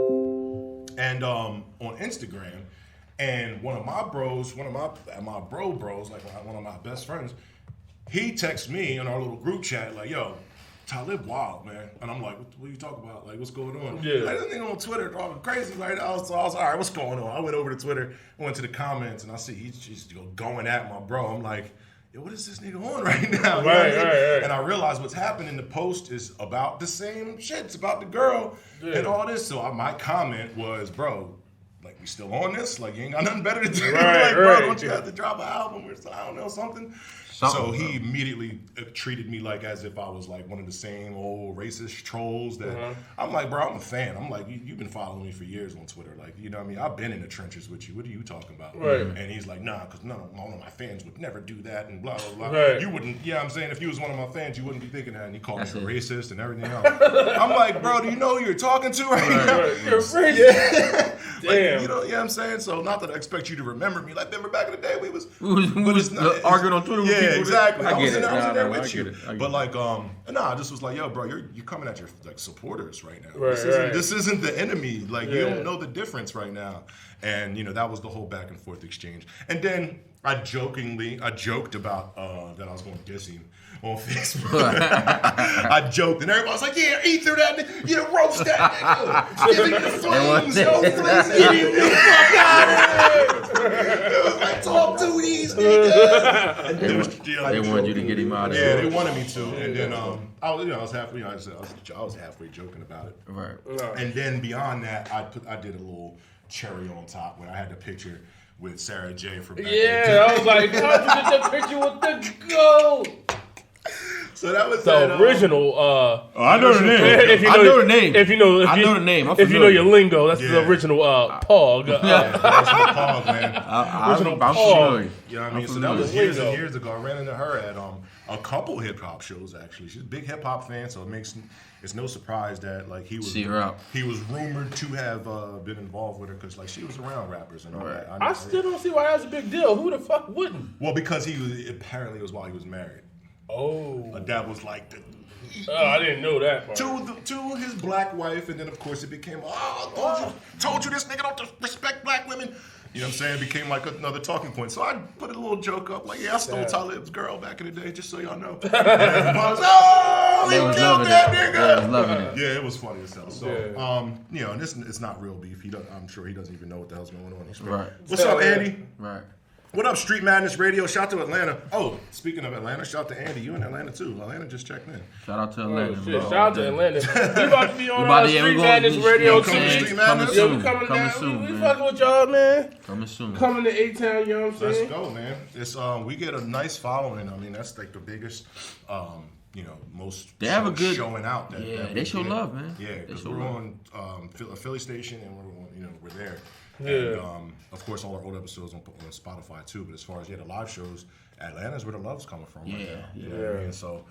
and on Instagram, and one of my bros, like one of my best friends, he texts me in our little group chat like, yo, Talib wild, man. And I'm like, what are you talking about? Like, what's going on? Yeah. Like, this nigga on Twitter talking crazy right now. So I was all right, what's going on? I went over to Twitter, went to the comments, and I see he's just going at my bro. I'm like, yo, what is this nigga on right now? Right. And I realized what's happening. The post is about the same shit. It's about the girl and all this. So my comment was, bro, like, we still on this? Like, you ain't got nothing better to do? Like, bro, don't you have to drop an album or I don't know, something? So he immediately treated me like as if I was like one of the same old racist trolls that I'm like, bro, I'm a fan. I'm like, you've been following me for years on Twitter. Like, you know what I mean? I've been in the trenches with you. What are you talking about? Right. And he's like, nah, because none of my fans would never do that and blah, blah, blah. Right. You wouldn't, I'm saying if you was one of my fans, you wouldn't be thinking that. And he called me a racist and everything else. I'm like, bro, do you know who you're talking to right now? You're racist. Yeah. Damn. You know what I'm saying? So not that I expect you to remember me. Like, remember back in the day we was arguing on Twitter with people. Exactly. I was in there with you. But like, I just was like, yo, bro, you're coming at your like supporters right now. Right, this isn't the enemy. Like, you don't know the difference right now. And you know, that was the whole back and forth exchange. And then I joked about that I was going to diss him on Facebook. I joked, and everybody was like, yeah, eat through that nigga. You know, roast that nigga. Give him the flames. No flames. Get him the fuck out of here. It was like, talk to these niggas. They wanted you to get him out of here. here. They wanted me to. And then I was halfway, I was halfway joking about it. Right. And then beyond that, I did a little cherry on top where I had the picture with Sarah J from back in the day. I was like, how'd you get that picture with the goat? So that was the original. I know the name. I know the name. If you know, I know the name. If you know your lingo, that's the original Pog. Original Pog, man. I'm Pog. familiar. You know what I mean? So that was years and years ago. I ran into her at a couple hip hop shows actually. She's a big hip hop fan, so it's no surprise that like he was rumored to have been involved with her because like she was around rappers and all that. I still don't see why that's a big deal. Who the fuck wouldn't? Well, because apparently it was while he was married. Oh, that was like the. I didn't know that part. To his black wife, and then of course it became, told you this nigga don't respect black women. You know what I'm saying? It became like another talking point. So I put a little joke up, like, yeah, I stole Talib's girl back in the day, just so y'all know. And everybody was, he killed that nigga. Yeah, I was loving it. Yeah, it was funny as hell. So, you know, and it's not real beef. I'm sure he doesn't even know what the hell's going on. Right. What's up, Andy? Right. What up, Street Madness Radio? Shout out to Atlanta. Oh, speaking of Atlanta, shout out to Andy. You in Atlanta too. Atlanta just checked in. Shout out to Atlanta. Oh, shit. Shout out to Atlanta. We about to be on Street Madness Radio too. Coming soon. We fucking with y'all, man. Coming soon. Coming to A-Town, you know what I'm saying? Let's go, man. It's we get a nice following. I mean, that's like the biggest, you know, most they have a good showing out. They show love, man. Yeah, because we're on a Philly station and we're there. Yeah. And, of course, all our old episodes on Spotify too. But as far as the live shows, Atlanta's where the love's coming from. Right now. You know what I mean? So,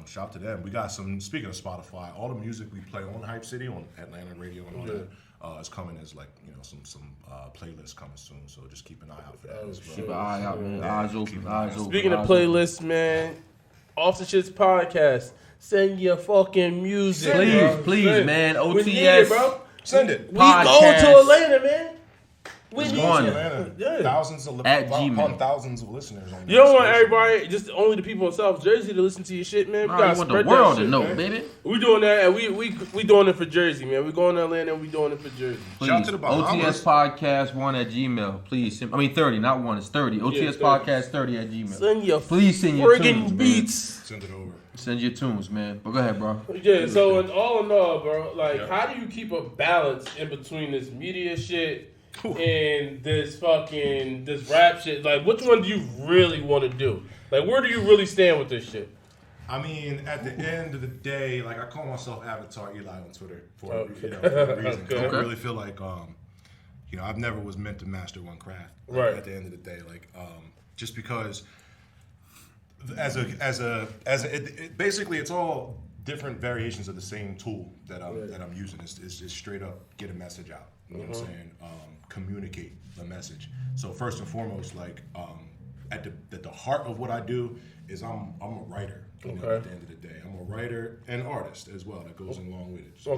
shout out to them. We got some. Speaking of Spotify, all the music we play on Hype City on Atlanta radio and all that is coming as like some playlists coming soon. So just keep an eye out for that as well. Keep an eye out, man. Eyes open. Speaking of playlists, man, Off the Shits podcast. Send your fucking music, please, man. OTS. We need it, bro. Send it. We go to Atlanta, man. We need Atlanta. Yeah. Thousands of listeners on you don't want everybody, just only the people in South Jersey to listen to your shit, man. We gotta want spread the world that shit, to know, man. baby. We doing that, and we doing it for Jersey, man. We going to Atlanta, and we doing it for Jersey. Please, shout out to the Bahamas. OTS Podcast 1 at Gmail. Please, 30, not 1. It's 30. OTS Podcast 30 at Gmail. Send your please your tunes, beats. Man. Send it over. Send your tunes, man. But go ahead, bro. Yeah. So in all, bro, like, how do you keep a balance in between this media shit and this rap shit? Like, which one do you really want to do? Like, where do you really stand with this shit? I mean, at the end of the day, like I call myself Avatar Eli on Twitter for a reason. Okay. I really feel like, I've never was meant to master one craft. Like, right. At the end of the day, like, just because, basically, it's all different variations of the same tool that I'm using. It's just straight up get a message out. You know what I'm saying? Communicate the message. So first and foremost, like, at the heart of what I do is I'm a writer. At the end of the day, I'm a writer and artist as well. That goes along with it. Just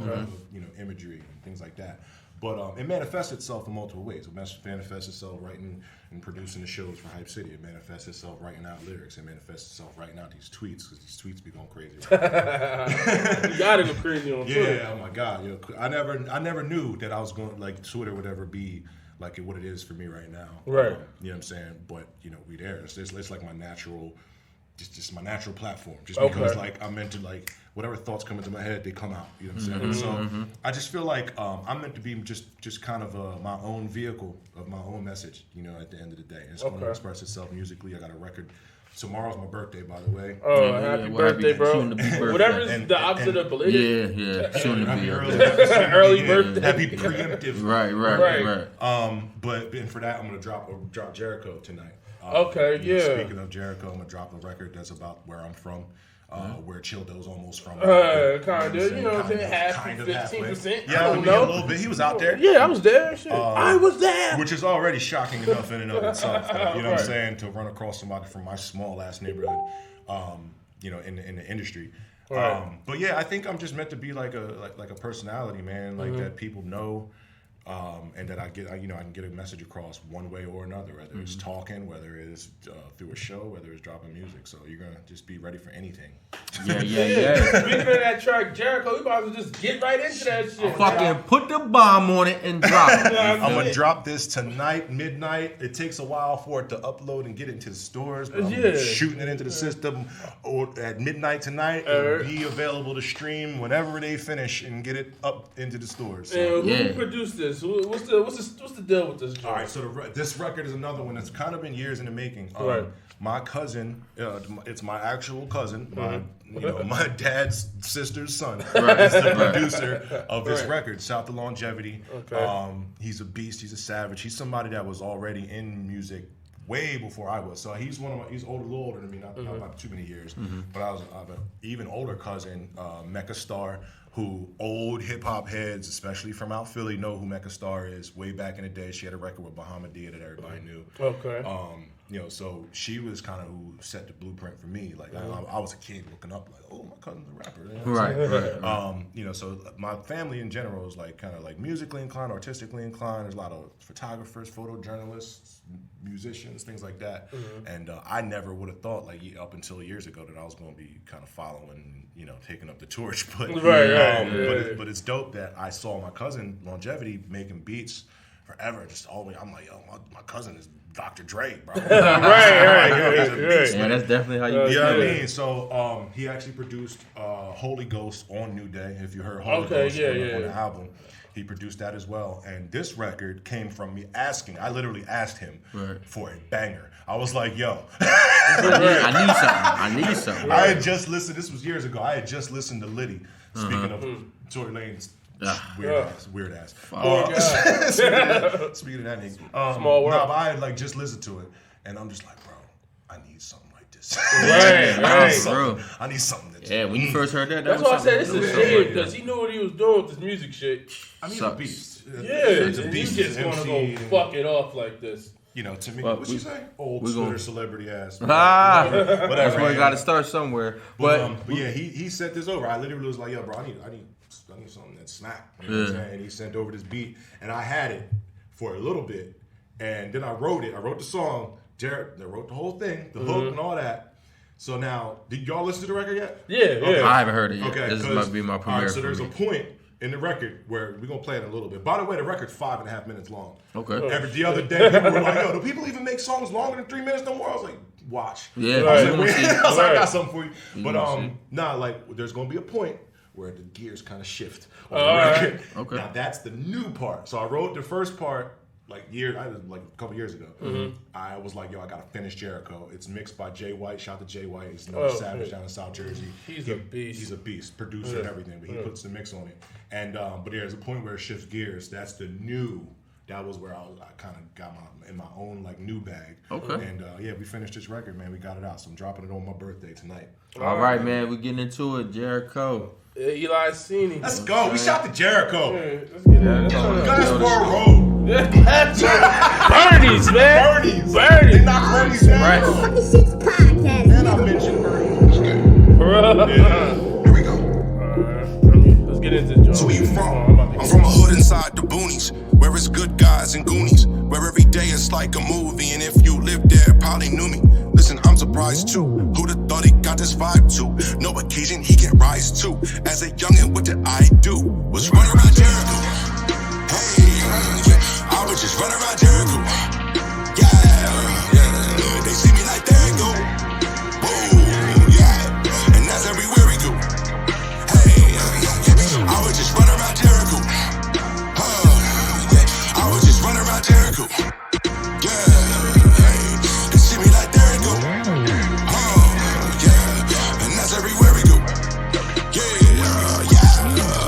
imagery and things like that. But it manifests itself in multiple ways. It manifests itself writing and producing the shows for Hype City. It manifests itself writing out lyrics. It manifests itself writing out these tweets because these tweets be going crazy. Right? You gotta go crazy on Twitter. Yeah, oh my God. I never knew that I was going like Twitter would ever be like what it is for me right now. Right. You know what I'm saying? But we there. It's like my natural. Just my natural platform. Just because like I'm meant to like whatever thoughts come into my head, they come out. You know what I'm saying? So I just feel like I'm meant to be just kind of my own vehicle of my own message. At the end of the day, and it's going to express itself musically. I got a record. Tomorrow's my birthday, by the way. Oh, happy birthday, bro! Whatever is the opposite of belated. Yeah. Soon to be early birthday. Happy preemptive. Right. But for that, I'm gonna drop Jericho tonight. Speaking of Jericho, I'm gonna drop a record that's about where I'm from, where Childo's almost from. Kind of, what I'm saying? Half, 15%. Yeah, a little bit. He was out there. Yeah, I was there. Shit. I was there. Which is already shocking enough in and of itself. You know what I'm saying? To run across somebody from my small ass neighborhood, in the industry. Right. But yeah, I think I'm just meant to be like a personality, man. Like that people know. And that I can get a message across one way or another, whether it's talking, whether it's through a show, whether it's dropping music. So you're gonna just be ready for anything. Yeah. Speaking of that track, Jericho, we about to just get right into that shit. Fucking put the bomb on it and drop it. I'm gonna drop this tonight, midnight. It takes a while for it to upload and get into the stores, but I'm shooting it into the system at midnight tonight. It'll be available to stream whenever they finish and get it up into the stores. So. Who produced this? What's the deal with this joint? All right, so this record is another one that's kind of been years in the making. My cousin, it's my actual cousin, my dad's sister's son, is the producer of this record. Shout to Longevity. Okay. He's a beast. He's a savage. He's somebody that was already in music way before I was. So he's a little older than me, not by too many years. But I have an even older cousin, Mecca Star, who old hip hop heads, especially from out Philly, know who Mecca Star is. Way back in the day, she had a record with Bahamadia that everybody knew. Okay. So she was kind of who set the blueprint for me. Like I was a kid looking up, like, oh, my cousin's a rapper. Right. So my family in general is like kind of like musically inclined, artistically inclined. There's a lot of photographers, photojournalists, musicians, things like that. And I never would have thought, like up until years ago, that I was going to be kind of following, taking up the torch. But but it's dope that I saw my cousin Longevity making beats forever. Just always, I'm like, yo, my cousin is Dr. Dre, bro. Right. Yeah, that's definitely how you. You know what I mean? So he actually produced Holy Ghost on New Day. If you heard Holy Ghost on the album, he produced that as well. And this record came from me asking. I literally asked him for a banger. I was like, yo. I need something. I had just listened. This was years ago. I had just listened to Liddy. Speaking of Tory Lanez. Weird ass. Speaking of that nigga. Small world. But I had just listened to it, and I'm just like, bro, I need something like this. I need something that's when you first heard that that's why I said this is shit, because he knew what he was doing with this music shit. I mean, a beast. And he's just gonna go fuck it off like this. To me, what'd you say? Old Twitter celebrity ass. Whatever. That's where you got to start somewhere. But yeah, he sent this over. I literally was like, yo, bro, I need something that smack. You know what I'm saying? And he sent over this beat, and I had it for a little bit, and then I wrote it. I wrote the song. Jared, they wrote the whole thing, the hook and all that. So now, did y'all listen to the record yet? Yeah. I haven't heard it yet. Okay, this might be my premiere. All right, so there's a point in the record where we're going to play it in a little bit. By the way, the record's 5.5 minutes long. Okay. The other day, people were like, yo, do people even make songs longer than 3 minutes no more? I was like, watch. Yeah. I was like, I got something for you. But there's going to be a point where the gears kind of shift on the record. Okay. Now, that's the new part. So I wrote the first part a couple years ago. Mm-hmm. I was like, yo, I gotta finish Jericho. It's mixed by Jay White. Shout out to Jay White. He's another Savage down in South Jersey. He's a beast. He's a beast, producer and everything, but he puts the mix on it. And but there's a point where it shifts gears. That's the new. That was where I kind of got in my own like new bag. Okay. And we finished this record, man. We got it out, so I'm dropping it on my birthday tonight. All right, man. We're getting into it. Jericho. Eli Seeny. Let's go. We shot to Jericho. Let's get it. Guys, for a road. Bernie's, man. Bernie's. They knock Bernie's down. Right. And I mentioned Bernie's. Here we go. Let's get into it, Joe. So where you from? I'm from a hood inside the boonies, where it's good guys and goonies, where every day is like a movie, and if you lived there, probably knew me. Listen, I'm surprised too. Who'da thought he got this vibe too? No occasion he can rise to. As a youngin', what did I do? Was run around Jericho. Hey, I was just run around Jericho. Yeah, they see me like there you go. Whoa, yeah, and that's everywhere we go. Hey, I was just run around Jericho. I was just running around Jericho. They see me like there you go. And that's everywhere we go.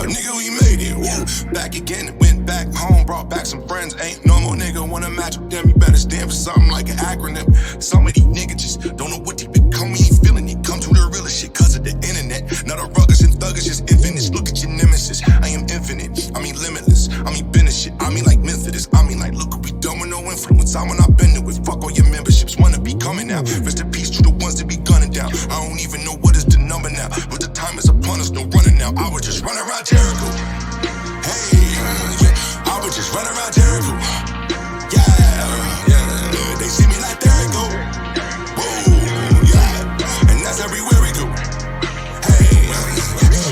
Nigga, we made it. Woo. Back again, went back home, brought back some friends. Ain't no more nigga wanna match with them. You better stand for something like an acronym. Some of these niggas just don't know what they become. We ain't feeling it. Come to the realest shit cause of the internet. Not a ruggers and thuggers, just infinite. Look at your nemesis. I am infinite. I mean limitless. I mean business shit. I mean like Methodist. I mean like look what we done with no influence. I'm when I've been there with. Fuck all your memberships. Wanna be coming out. Rest in peace to the ones that be gunning down. I don't even know what is the number now. But the time is upon us. No running now. I was just running around Jericho. Hey, I was just running around Jericho. Yeah, they see me like there you go. Whoa, yeah, and that's everywhere we go. Hey,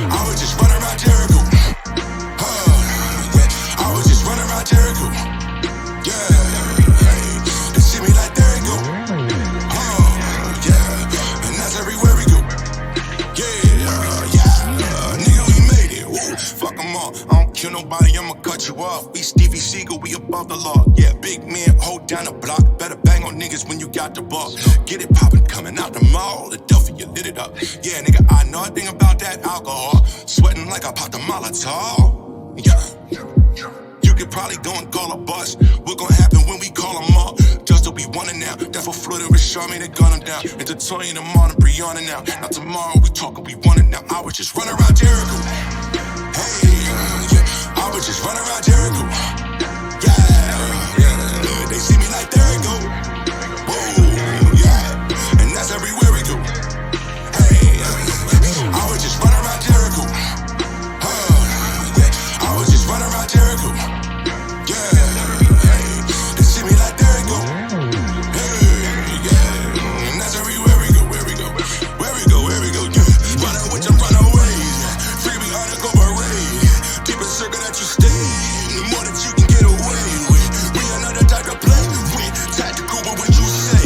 I was just running around Jericho. I was just running around Jericho. Yeah, they see me like there you go. Yeah, and that's everywhere we go. Yeah, nigga, we made it. Woo. Fuck them all. I don't kill nobody, I'ma cut you off. We Stevie Seagal, we above the law. Yeah, big man, hold down the block. Better bang on niggas when you got the ball. Get it poppin', coming out the mall. The Duffy, you lit it up. Yeah, nigga, I know a thing about that alcohol. Sweating like I popped a Molotov. Yeah. You could probably go and call a bus. What gon' happen when we call them up? Just to be one and now. That for Florida and show me they gun them down. And Toya in the morning, Brianna now. Now tomorrow we talkin', we want it now. I was just running around Jericho. Hey, I was just running around Jericho. Yeah, they see me like there you go. Whoa, yeah, and that's everywhere we go. Hey, I was just running around Jericho. I was just running around Jericho. They see me like there you go. Hey, and that's everywhere we go. Where we go? Where we go? Where we go? Running with your runaways. Free me on a go parade. Deep in circle that you stay. The more that you can get away with. We another type of play with. Tactical, but what you say.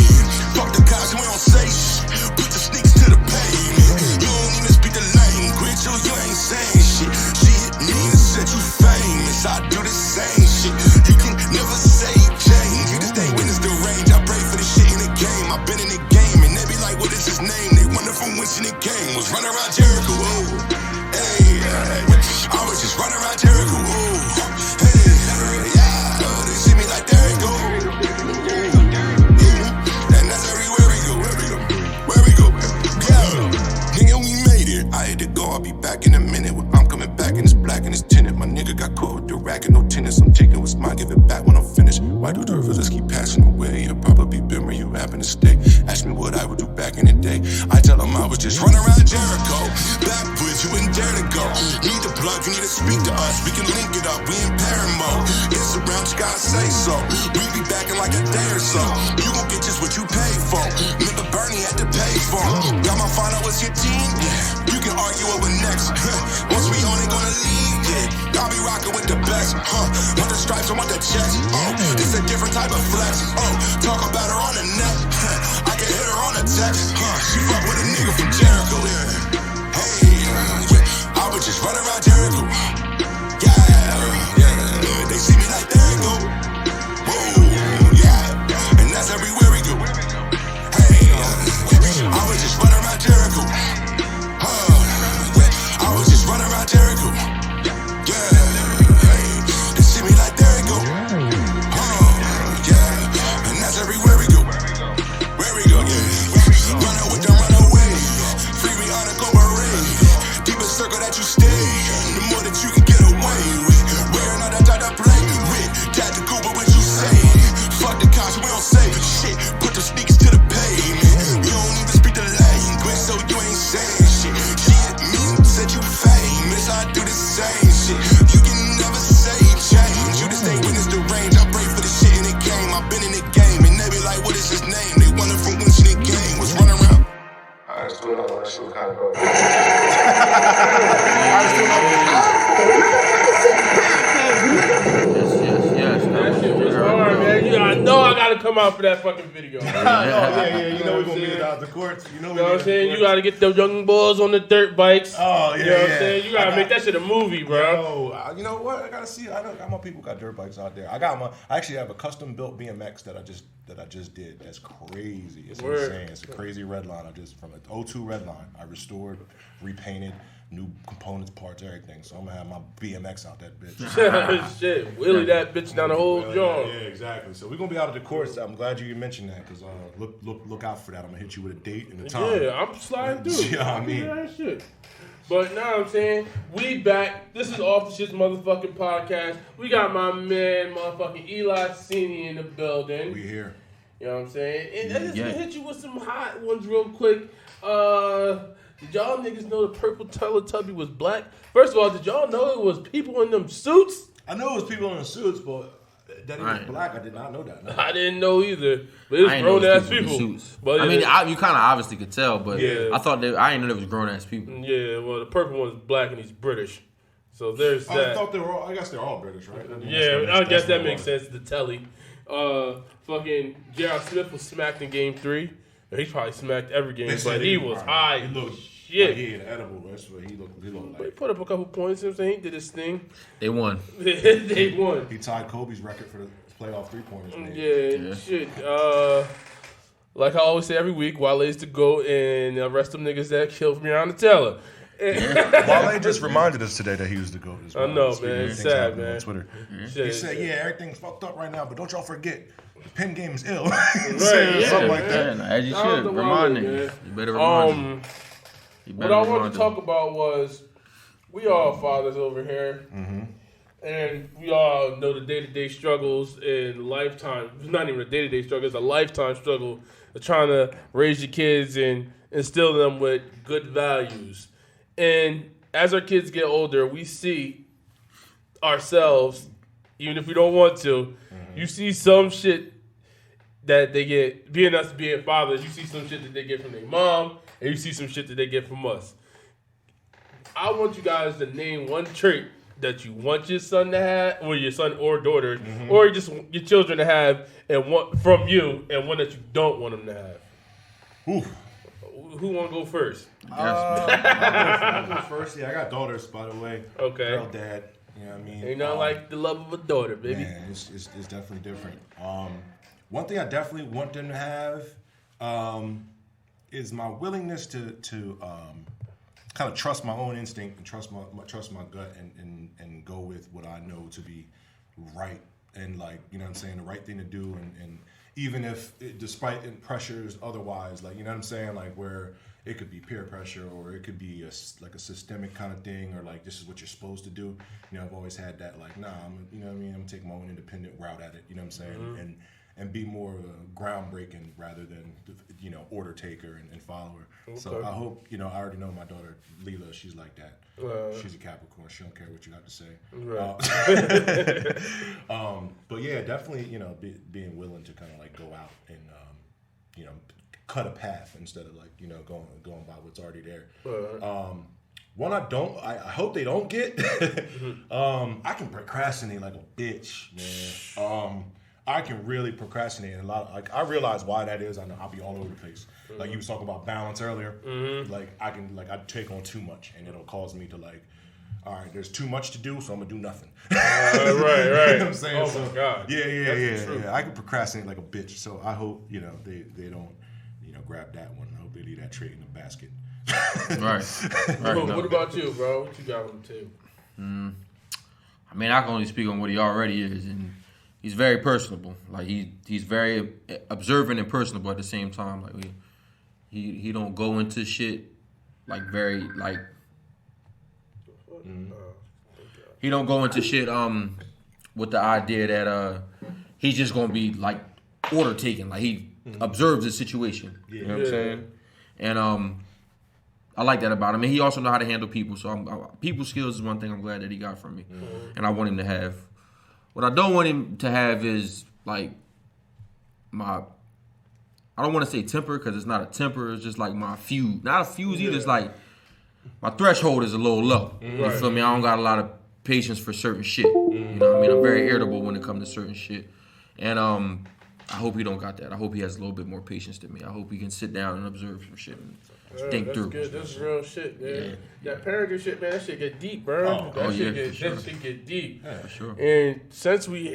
Fuck the cops, we don't say shit. Put the sneaks to the pavement. You don't even speak the language, so you ain't saying shit. She hit me and said you famous. I do the same shit. You can never say change. You just ain't witness the range. I pray for the shit in the game. I've been in the game and they be like, what is his name? They wonder from whence in the game. Was running around Jericho. Oh, hey, I was just running around Jericho. Oh, hey, yeah, they see me like there you go. And that's everywhere we go. Where we go? Where we go? Yeah, nigga, we made it. I had to go. I'll be back in a minute. I'm coming back and it's black and it's tinted. My nigga got caught with the rack and no tennis. I'm taking what's mine, give it back when I'm finished. Why do the rivers keep passing away? You'll probably been where you happen to stay. Ask me what I would do back in the day. I tell them I was just running around Jericho. Backwards, you ain't dare to go. Need the plug, you need to speak to us. We can link it up, we in parent mode. It's around, you gotta say so. We be back in like a day or so. You gon' get just what you paid for. Remember Bernie had to pay for. Got my final, what's your team? Yeah. You can argue over next. Once we on it, gonna leave. Yeah. I'll be rocking with the best. Want the stripes, I want the chest. Oh, it's a different type of flex. Oh, talk about her on the net. I can hit her on a text. She fuck with a nigga from Jericho. Yeah. Hey, I was just running around Jericho. Yeah, they see me like there you go. Whoa, was just running around Jericho. Yeah. I was just running around Jericho. Yeah. Hey. They see me like there we go. Yeah. And that's everywhere we go. Where we go, yeah. Run out with them, run away. Free me on a go parade. Deepest circle that you stay. The more that you can get away with. Wearing all that data play with. Tactical, but what you say. Fuck the cops, we don't say shit. Put the sneakers to the pavement. You don't even speak the language, so you ain't saying shit. Shit, me said you famous. I do the same shit. You can never say change. You just ain't witness the range. I pray for the shit in the game. I've been in the game, and they be like, what is his name? They wonder from when she the game was running around. I just do know that shit was kind of cool. That shit was hard, man. I know I gotta come out for that fucking video. Yeah. You know we're gonna meet it out the courts. You know what I'm saying? You gotta get the young boys on the dirt bikes. Oh, yeah. You know what I'm saying? You gotta make that shit a movie, bro. You know what? I gotta see. I got my people got dirt bikes out there. I actually have a custom built BMX that I just did. That's crazy. It's insane. It's a crazy red line. From an 02 red line. I restored, repainted, new components, parts, everything. So I'm gonna have my BMX out that bitch. Shit, Willie that bitch down the whole joint. Yeah, exactly. So we're gonna be out of the course. I'm glad you mentioned that because look out for that. I'm gonna hit you with a date and a time. Yeah, I'm sliding through. You know what I mean? That shit. But now I'm saying, we back. This is Off the Shits motherfucking podcast. We got my man, motherfucking Eli Seeny in the building. We here. You know what I'm saying? And I just gonna hit you with some hot ones real quick. Did y'all niggas know the purple Teletubby was black? First of all, did y'all know it was people in them suits? I know it was people in the suits, but that he was black. I did not know that. No. I didn't know either. But it was grown ass people. Suits. But I mean, you kind of obviously could tell, but I thought I didn't know there was grown ass people. Yeah, well, the purple one's black and he's British. So there's that. I thought they were all. I guess they're all British, right? I guess that makes sense. The telly. Fucking J.R. Smith was smacked in game 3. He's probably smacked every game, but he was high. He looked shit. Like he had edible. That's what he looked like. But he put up a couple points. You know what I'm saying? He did his thing. They won. They won. He tied Kobe's record for the playoff 3-pointers. Yeah, shit. Like I always say every week, Wale's to go and arrest them niggas that killed Breonna Taylor. Wale just reminded us today that he was the GOAT as well. I know, man. It's sad, man. On Twitter. Shit. He said, everything's fucked up right now, but don't y'all forget, the pen game is ill. Something like that. Yeah, as you should. Remind niggas. You better remind them. What I wanted to talk about was, we all fathers over here. Mm-hmm. And we all know the day-to-day struggles and lifetime. It's not even a day-to-day struggle. It's a lifetime struggle of trying to raise your kids and instill them with good values. And as our kids get older, we see ourselves, even if we don't want to, you see some shit that they get, being us being fathers, you see some shit that they get from their mom, and you see some shit that they get from us. I want you guys to name one trait that you want your son to have, or your son or daughter, or just your children to have, and one from you, and one that you don't want them to have. Ooh. Who want to go first? I'll go first. Yeah, I got daughters, by the way. Okay. Girl, dad. You know what I mean? Ain't nothing like the love of a daughter, baby. Man, it's definitely different. One thing I definitely want them to have is my willingness to kind of trust my own instinct and trust my gut and go with what I know to be right and, like, you know what I'm saying, the right thing to do and even if despite pressures otherwise, like, you know what I'm saying, like where it could be peer pressure or it could be like a systemic kind of thing or like this is what you're supposed to do. You know, I've always had that like, nah, you know what I mean, I'm gonna take my own independent route at it, you know what I'm saying, and be more groundbreaking rather than, you know, order taker and follower. Okay. So I hope, you know, I already know my daughter Leela, she's like that. She's a Capricorn. She don't care what you have to say. Right. But yeah, definitely, you know, being willing to kind of like go out and, you know, cut a path instead of like, you know, going by what's already there. One I hope they don't get. I can procrastinate like a bitch, man. I can really procrastinate a lot. Like I realize why that is. I know I'll be all over the place. Like you was talking about balance earlier. Like I take on too much, and it'll cause me to like, all right, there's too much to do, so I'm gonna do nothing. Right. You know what I'm saying? Oh my God. Yeah. I can procrastinate like a bitch. So I hope, you know, they don't grab that one. I hope they leave that trait in the basket. Right. What about you, bro? What you got on the table? I mean, I can only speak on what he already is, and he's very personable. Like he's very observant and personable at the same time. Like he don't go into shit like very like. He don't go into shit with the idea that he's just gonna be like order taking. Like he observes the situation. You know what I'm saying? And I like that about him. And he also know how to handle people. So people skills is one thing I'm glad that he got from me. And I want him to have. What I don't want him to have is like I don't want to say temper because it's not a temper. It's just like my fuse. Not a fuse either. It's like my threshold is a little low. You feel me? I don't got a lot of patience for certain shit. You know what I mean? I'm very irritable when it comes to certain shit. And I hope he don't got that. I hope he has a little bit more patience than me. I hope he can sit down and observe some shit and think that's through. Good. That's real shit, man. That parenting shit, man, that shit get deep, bro. That shit get deep. Yeah, for sure. And since we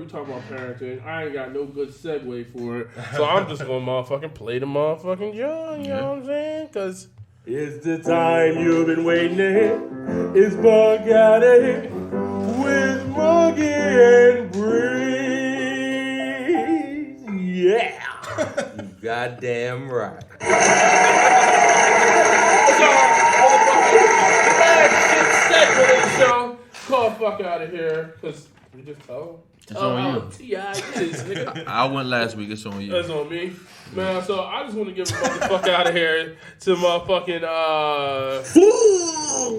talking about parenting, I ain't got no good segue for it. So I'm just gonna motherfucking play the motherfucking John, you know what I'm saying? Cause it's the time you've been waiting to hit. It's Bug Out of Here with Muggy and Breeze. Yeah. You goddamn right. Show. Call fuck out of here, cause we just told. It's on you. T.I. is, nigga. I went last week. It's on you. That's on me, man. So I just want to give a motherfucker out of here to motherfucking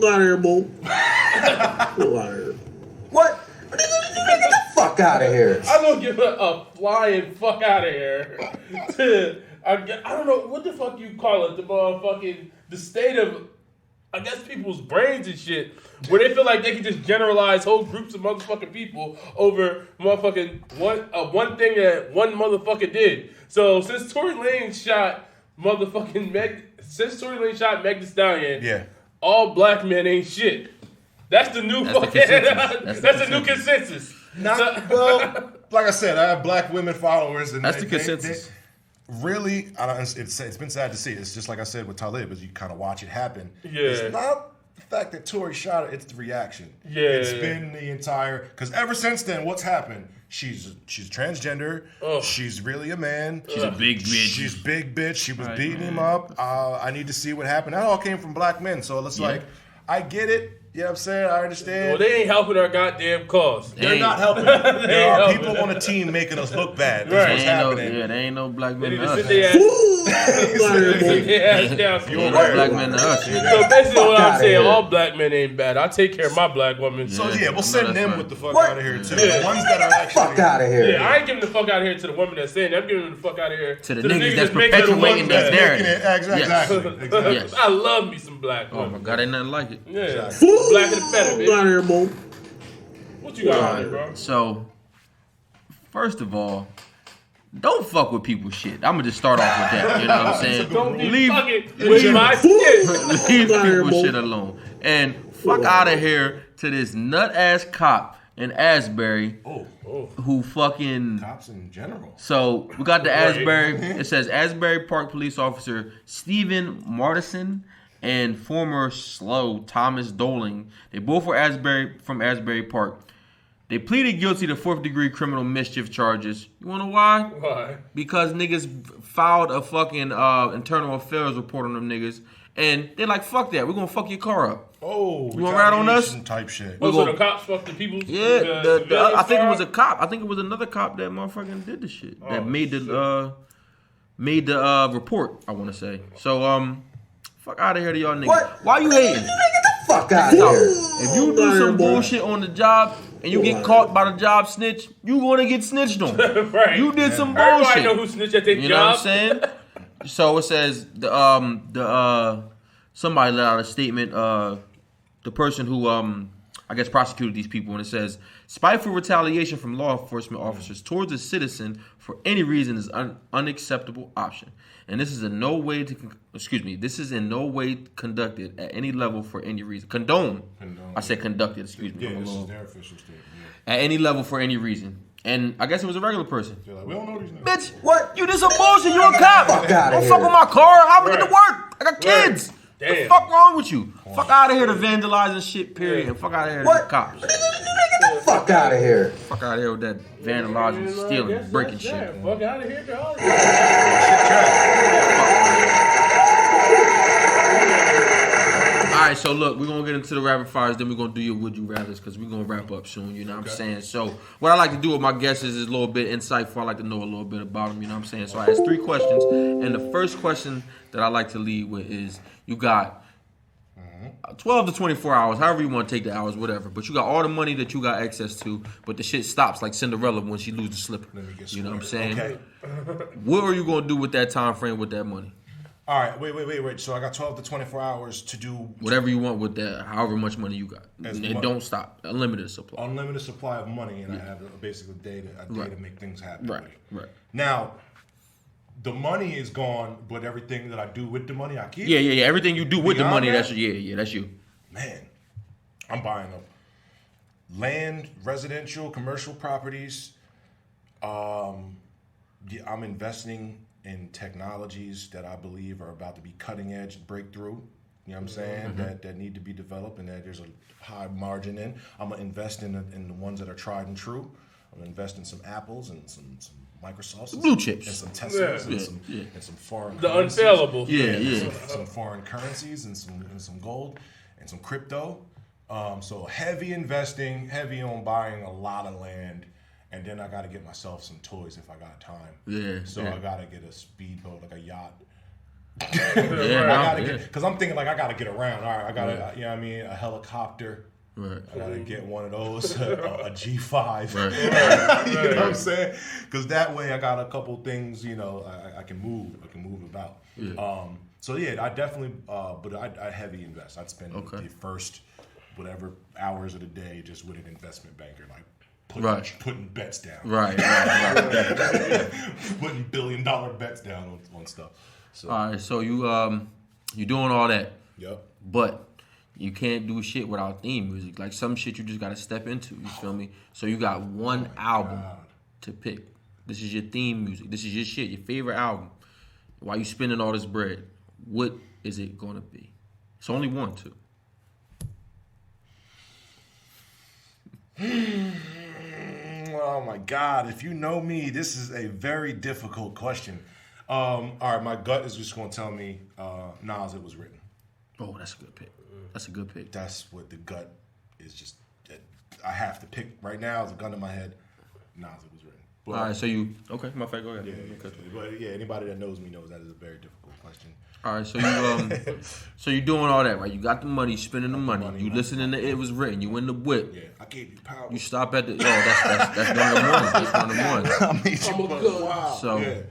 Got here, boo. What? Get the fuck out of here. I'm gonna give a flying fuck out of here to I don't know what the fuck you call it, the state of I guess people's brains and shit, where they feel like they can just generalize whole groups of motherfucking people over motherfucking one thing that one motherfucker did. So since Tory Lanez shot Meg Thee Stallion, all black men ain't shit. That's the new That's the new consensus. Well, like I said, I have black women followers, and that's the consensus. Really, it's been sad to see. It's just like I said with Talib, as you kind of watch it happen. Yeah. It's not the fact that Tory shot her; it's the reaction. Yeah. It's been the entire because ever since then, what's happened? She's transgender. She's really a man. She's a big bitch. She's big bitch. She was beating him up. I need to see what happened. That all came from black men. So it's like, I get it. You know what I'm saying? I understand. Well, they ain't helping our goddamn cause. They're not helping. There are people on the team making us look bad. That's what's happening. There ain't no black men to us. You're aware. Black men to us. So basically what I'm saying, all black men ain't bad. I take care of my black women. So we'll send them with the fuck out of here too. The ones that are actually Fuck out of here. Yeah, I ain't giving the fuck out of here to the women that's saying it. I'm giving the fuck out of here to the niggas that's perpetuating this narrative. Exactly. Yes. I love me some black women. Oh my God, ain't nothing like it. Yeah. Black and better, bitch. Out here, boo. What you got on there, bro? So, first of all, don't fuck with people's shit. I'm gonna just start off with that. You know what I'm saying? Don't be Leave fucking with my shit. Leave people's shit alone. And fuck out of here to this nut ass cop in Asbury who fucking cops in general. So we got the Asbury. It says Asbury Park police officer Stephen Martison and former SLO Thomas Doling. They both were from Asbury Park. They pleaded guilty to 4th degree criminal mischief charges. You wanna know why? Why? Because niggas filed a fucking internal affairs report on them niggas. And they're like, fuck that. We're gonna fuck your car up. Oh, you want to ride on us? Type shit. So the cops fucked the people? Yeah, I think it was a cop. I think it was another cop that motherfucking did the shit. That made the report, I want to say. So, fuck out of here to y'all niggas. What? Why you hating? Get the fuck out of here. If you do some bullshit on the job and you get caught by the job snitch, you gonna get snitched on. Right. You did some bullshit. Everybody know who snitched at their job. You know what I'm saying? So it says somebody let out a statement. The person who I guess prosecuted these people, and it says spiteful retaliation from law enforcement officers towards a citizen for any reason is unacceptable option, and this is in no way conducted at any level for any reason. Condone. I said conducted. Excuse me. Yeah, this is their official statement. At any level for any reason. And I guess it was a regular person. They're like, we don't know these niggas. Bitch, what? You did some bullshit. You a cop. Fuck outta Don't here. fuck with my car. I'm gonna get to work. I got kids. Damn. What the fuck wrong with you? Fuck out of here to vandalizing shit, period. And fuck out of here to the cops. Fuck out of here. Fuck out of here with that vandalizing, stealing, breaking shit. Fuck out of here, dog. Alright, so look, we're gonna get into the rapid fires, then we're gonna do your would you rathers because we're gonna wrap up soon, you know what I'm saying? So what I like to do with my guests is a little bit insightful. I like to know a little bit about them, you know what I'm saying? So I asked 3 questions, and the first question that I like to lead with is you got 12 to 24 hours, however you want to take the hours, whatever. But you got all the money that you got access to, but the shit stops like Cinderella when she loses the slipper. You know what I'm saying? Okay. What are you gonna do with that time frame with that money? All right, wait. So I got 12 to 24 hours to do Whatever you want with that, however much money you got. As And much- don't stop. Unlimited supply. unlimited supply of money, and I have basically a day to make things happen. Right. Now, the money is gone, but everything that I do with the money, I keep. Yeah. Everything you do with the Beyond money, that? that's that's you. Man, I'm buying up land, residential, commercial properties. I'm investing in technologies that I believe are about to be cutting edge, breakthrough. You know what I'm saying? That need to be developed and that there's a high margin in. I'm gonna invest in the ones that are tried and true. I'm gonna invest in some Apples and some Microsofts, Blue chips. and some Teslas, Yeah. and some foreign The currencies. unfailable. Yeah. Some foreign currencies and some gold and some crypto. So heavy investing, heavy on buying a lot of land, and then I got to get myself some toys if I got time. Yeah, So yeah. I got to get a speedboat, like a yacht. Yeah, Because I'm thinking like I got to get around. All right, I got to, you know what I mean, a helicopter. Right. I gotta get one of those, a G5. Right. You know what I'm saying? Because that way I got a couple things, you know, I can move. I can move about. Yeah. So yeah, I definitely, but I heavy invest. I'd spend the first whatever hours of the day just with an investment banker, like putting bets down. Right. Putting $1 billion bets down on stuff. So. All right, so you're doing all that. Yep. But you can't do shit without theme music. Like some shit you just gotta step into. You feel me? So you got one album to pick. This is your theme music. This is your shit, your favorite album. While you spending all this bread, what is it gonna be? It's only one, too. Oh my God! If you know me, this is a very difficult question. All right, my gut is just gonna tell me Nas, It Was Written. Oh, that's a good pick. That's a good pick. That's what the gut is. Just I have to pick right now. As a gun to my head, Nas, It Was Written. But, All right, so you okay? My fact. Go ahead. Yeah, but yeah, anybody that knows me knows that is a very difficult question. All right, so you so you're doing all that, right? You got the money, spending the money. You listening to It Was Written. You in the whip. Yeah, I gave you power. You stop at the that's one of the ones. That's one of the ones. I'm a good. Wow. So yeah.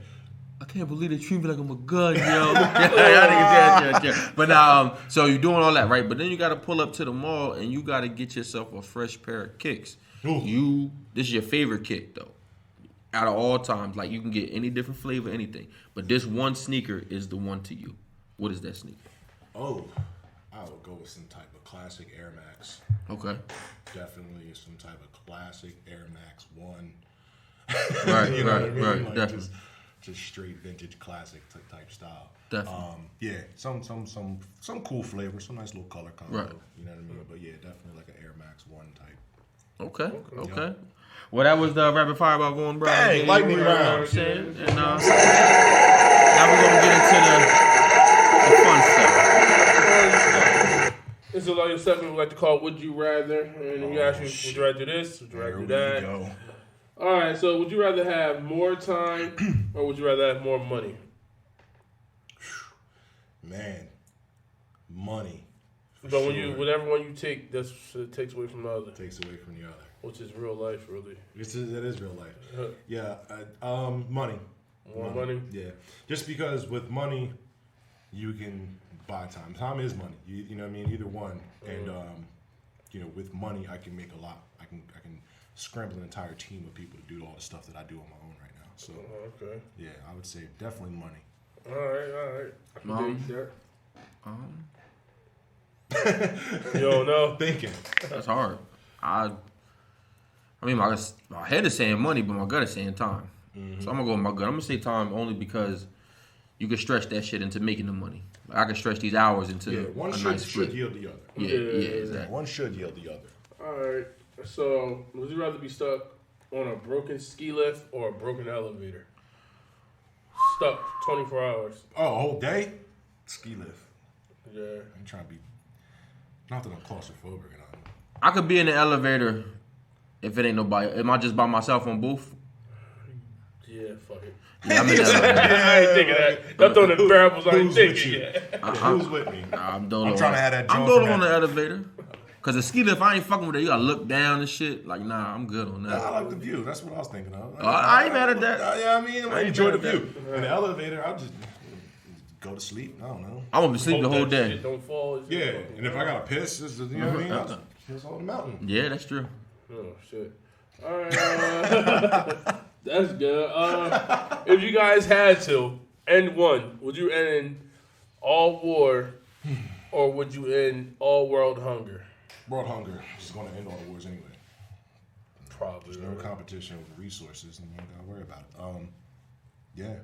I can't believe they treat me like I'm a gun, yo. Yeah. But now, so you're doing all that, right? But then you got to pull up to the mall and you got to get yourself a fresh pair of kicks. Ooh. This is your favorite kick, though. Out of all times, like you can get any different flavor, anything. But this one sneaker is the one to you. What is that sneaker? Oh, I would go with some type of classic Air Max. Okay. Definitely some type of classic Air Max 1. Right, You know what I mean? right, Like definitely. Just straight vintage classic type style. Definitely. Yeah, some cool flavor, some nice little color combo. Right. You know what I mean? But yeah, definitely like an Air Max 1 type. Okay. Well, that was the rapid fire by Vaughn Brown. Bang, Yeah, lightning you know what round. I'm saying? And now we're gonna get into the fun stuff. This is like a segment we like to call "Would You Rather," and we ask you, "Would you rather do this? Would you rather do that?" There we go. All right. So, would you rather have more time, or would you rather have more money? Man, money. But whatever one you take, that's it takes away from the other, Takes away from the other. which is real life, really. That is real life. Yeah, money. More money. Yeah, just because with money, you can buy time. Time is money. You know what I mean? Either one. And with money, I can make a lot. I can scramble an entire team of people to do all the stuff that I do on my own right now. So Okay. yeah, I would say definitely money. All right. I can dig that. You don't know. Thinking. That's hard. I mean, my head is saying money, but my gut is saying time. Mm-hmm. So I'm gonna go with my gut. I'm gonna say time only because you can stretch that shit into making the money. Like, I can stretch these hours into one should yield the other. Yeah, exactly. One should yield the other. All right. So, would you rather be stuck on a broken ski lift or a broken elevator? Stuck 24 hours. Oh, a whole day? Ski lift. Yeah. I'm trying to be. Not that I'm claustrophobic. I could be in the elevator if it ain't nobody. Am I just by myself on both? Yeah, fuck it. Yeah, I'm in the elevator. I ain't thinking that. Y'all throwing the variables. I ain't thinking yet. Who's with me? I'm trying to have that. I'm doing on the elevator. Cause the ski lift, I ain't fucking with it. You gotta look down and shit. Like, nah, I'm good on that. I like the view. That's what I was thinking of. I ain't mad at that. Yeah, I mean, I enjoy the view. In the elevator, I'll just go to sleep. I don't know. I'm gonna be sleeping the whole day. Shit don't fall. Yeah, and if I gotta piss, you know what I mean? I'll piss on the mountain. Yeah, that's true. Oh shit. All right. That's good. If you guys had to end one, would you end all war, or would you end all world hunger? World hunger is going to end all the wars anyway. Probably. There's no competition with resources, and you ain't got to worry about it. Yeah.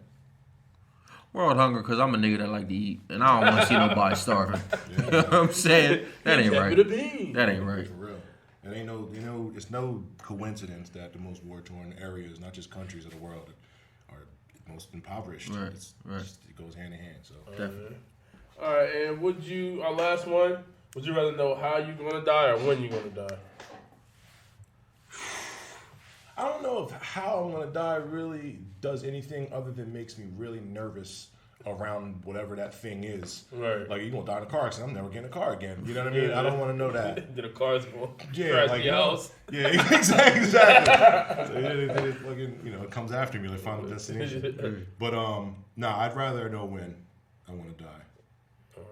World hunger, because I'm a nigga that like to eat, and I don't want to see nobody starving. You know what I'm saying? That ain't right. That ain't right. For real. It ain't no, it's no coincidence that the most war-torn areas, not just countries of the world, are most impoverished. Right. It goes hand in hand. So. Definitely. All right, and our last one, would you rather know how you're going to die or when you're going to die? I don't know if how I'm going to die really does anything other than makes me really nervous around whatever that thing is. Right. Like, you're going to die in a car accident. I'm never getting a car again. You know what I mean? I don't want to know that. Did a car's going yeah, like, the house? Yeah, exactly. So it fucking, it comes after me like Final Destination. But, I'd rather know when I want to die.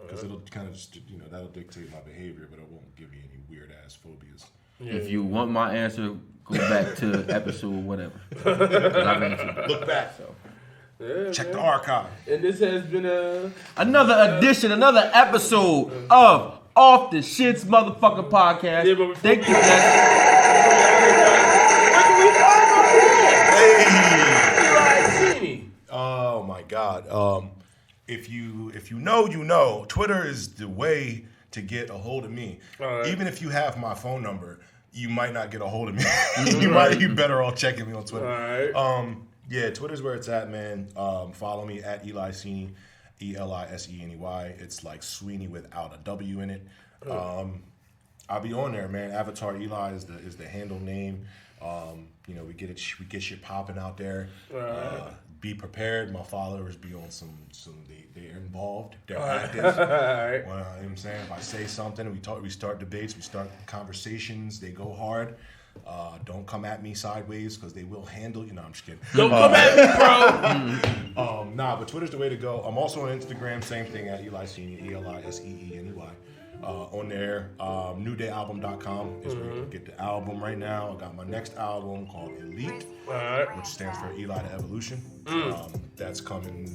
Because it'll kind of just, that'll dictate my behavior, but it won't give me any weird-ass phobias. Yeah. If you want my answer, go back to episode whatever. Look back. So. Yeah, check man. the archive. And this has been another edition, another episode of Off the Shits motherfucking podcast. Yeah, but thank you, Hey. Seeny. Oh my God. If you know, you know. Twitter is the way to get a hold of me. Right. Even if you have my phone number, you might not get a hold of me. You better all checking me on Twitter. All right. Yeah, Twitter's where it's at, man. Follow me at Eli Seeny, ELISENEY. It's like Sweeney without a W in it. I'll be on there, man. Avatar Eli is the handle name. We get shit popping out there. Be prepared. My followers be on some they're involved. They're active. Right. Well, you know what I'm saying? If I say something, we start debates, we start conversations, they go hard. Don't come at me sideways because they will handle you. No, I'm just kidding. Don't come at me, bro. But Twitter's the way to go. I'm also on Instagram, same thing at Eli Seeny, ELISEENEY. On there, newdayalbum.com is where you can get the album right now. I got my next album called Elite, which stands for Eli the Evolution. That's coming,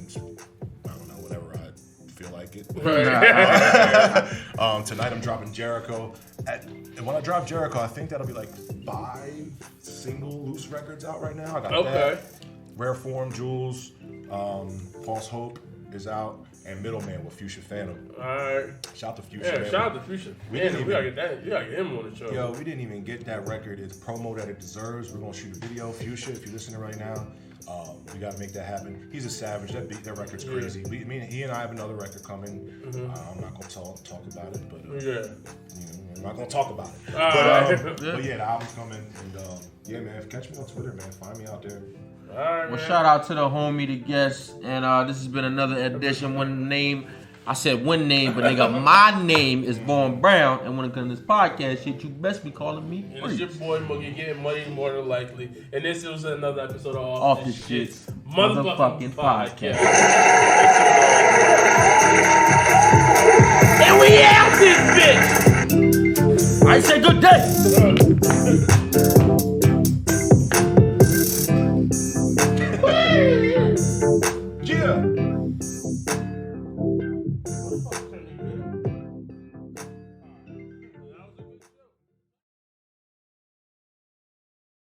I don't know, whenever I feel like it. Tonight I'm dropping Jericho. And when I drop Jericho, I think that'll be like 5 single loose records out right now. I got that. Rare Form, Jules, False Hope is out. And Middleman with Fuchsia Phantom. Alright. Shout to Fuchsia. Yeah, shout out to Fuchsia. We gotta get that. You gotta get him on the show. Yo, we didn't even get that record. It's promo that it deserves. We're gonna shoot a video. Fuchsia, if you're listening right now, we gotta make that happen. He's a savage. That record's crazy. He and I have another record coming. I'm not gonna talk about it, but I'm not gonna talk about it. But yeah, the album's coming, and yeah, man, catch me on Twitter, man. Find me out there. All right, well, shout out to the homie, the guest, and this has been another edition. I said one name, but nigga, my name is Vaughn Brown, and when it comes to this podcast shit, you best be calling me. And it's your boy Moogie, getting money more than likely, and this was another episode of Off the Shits motherfucking podcast. And we out this bitch. I say good day.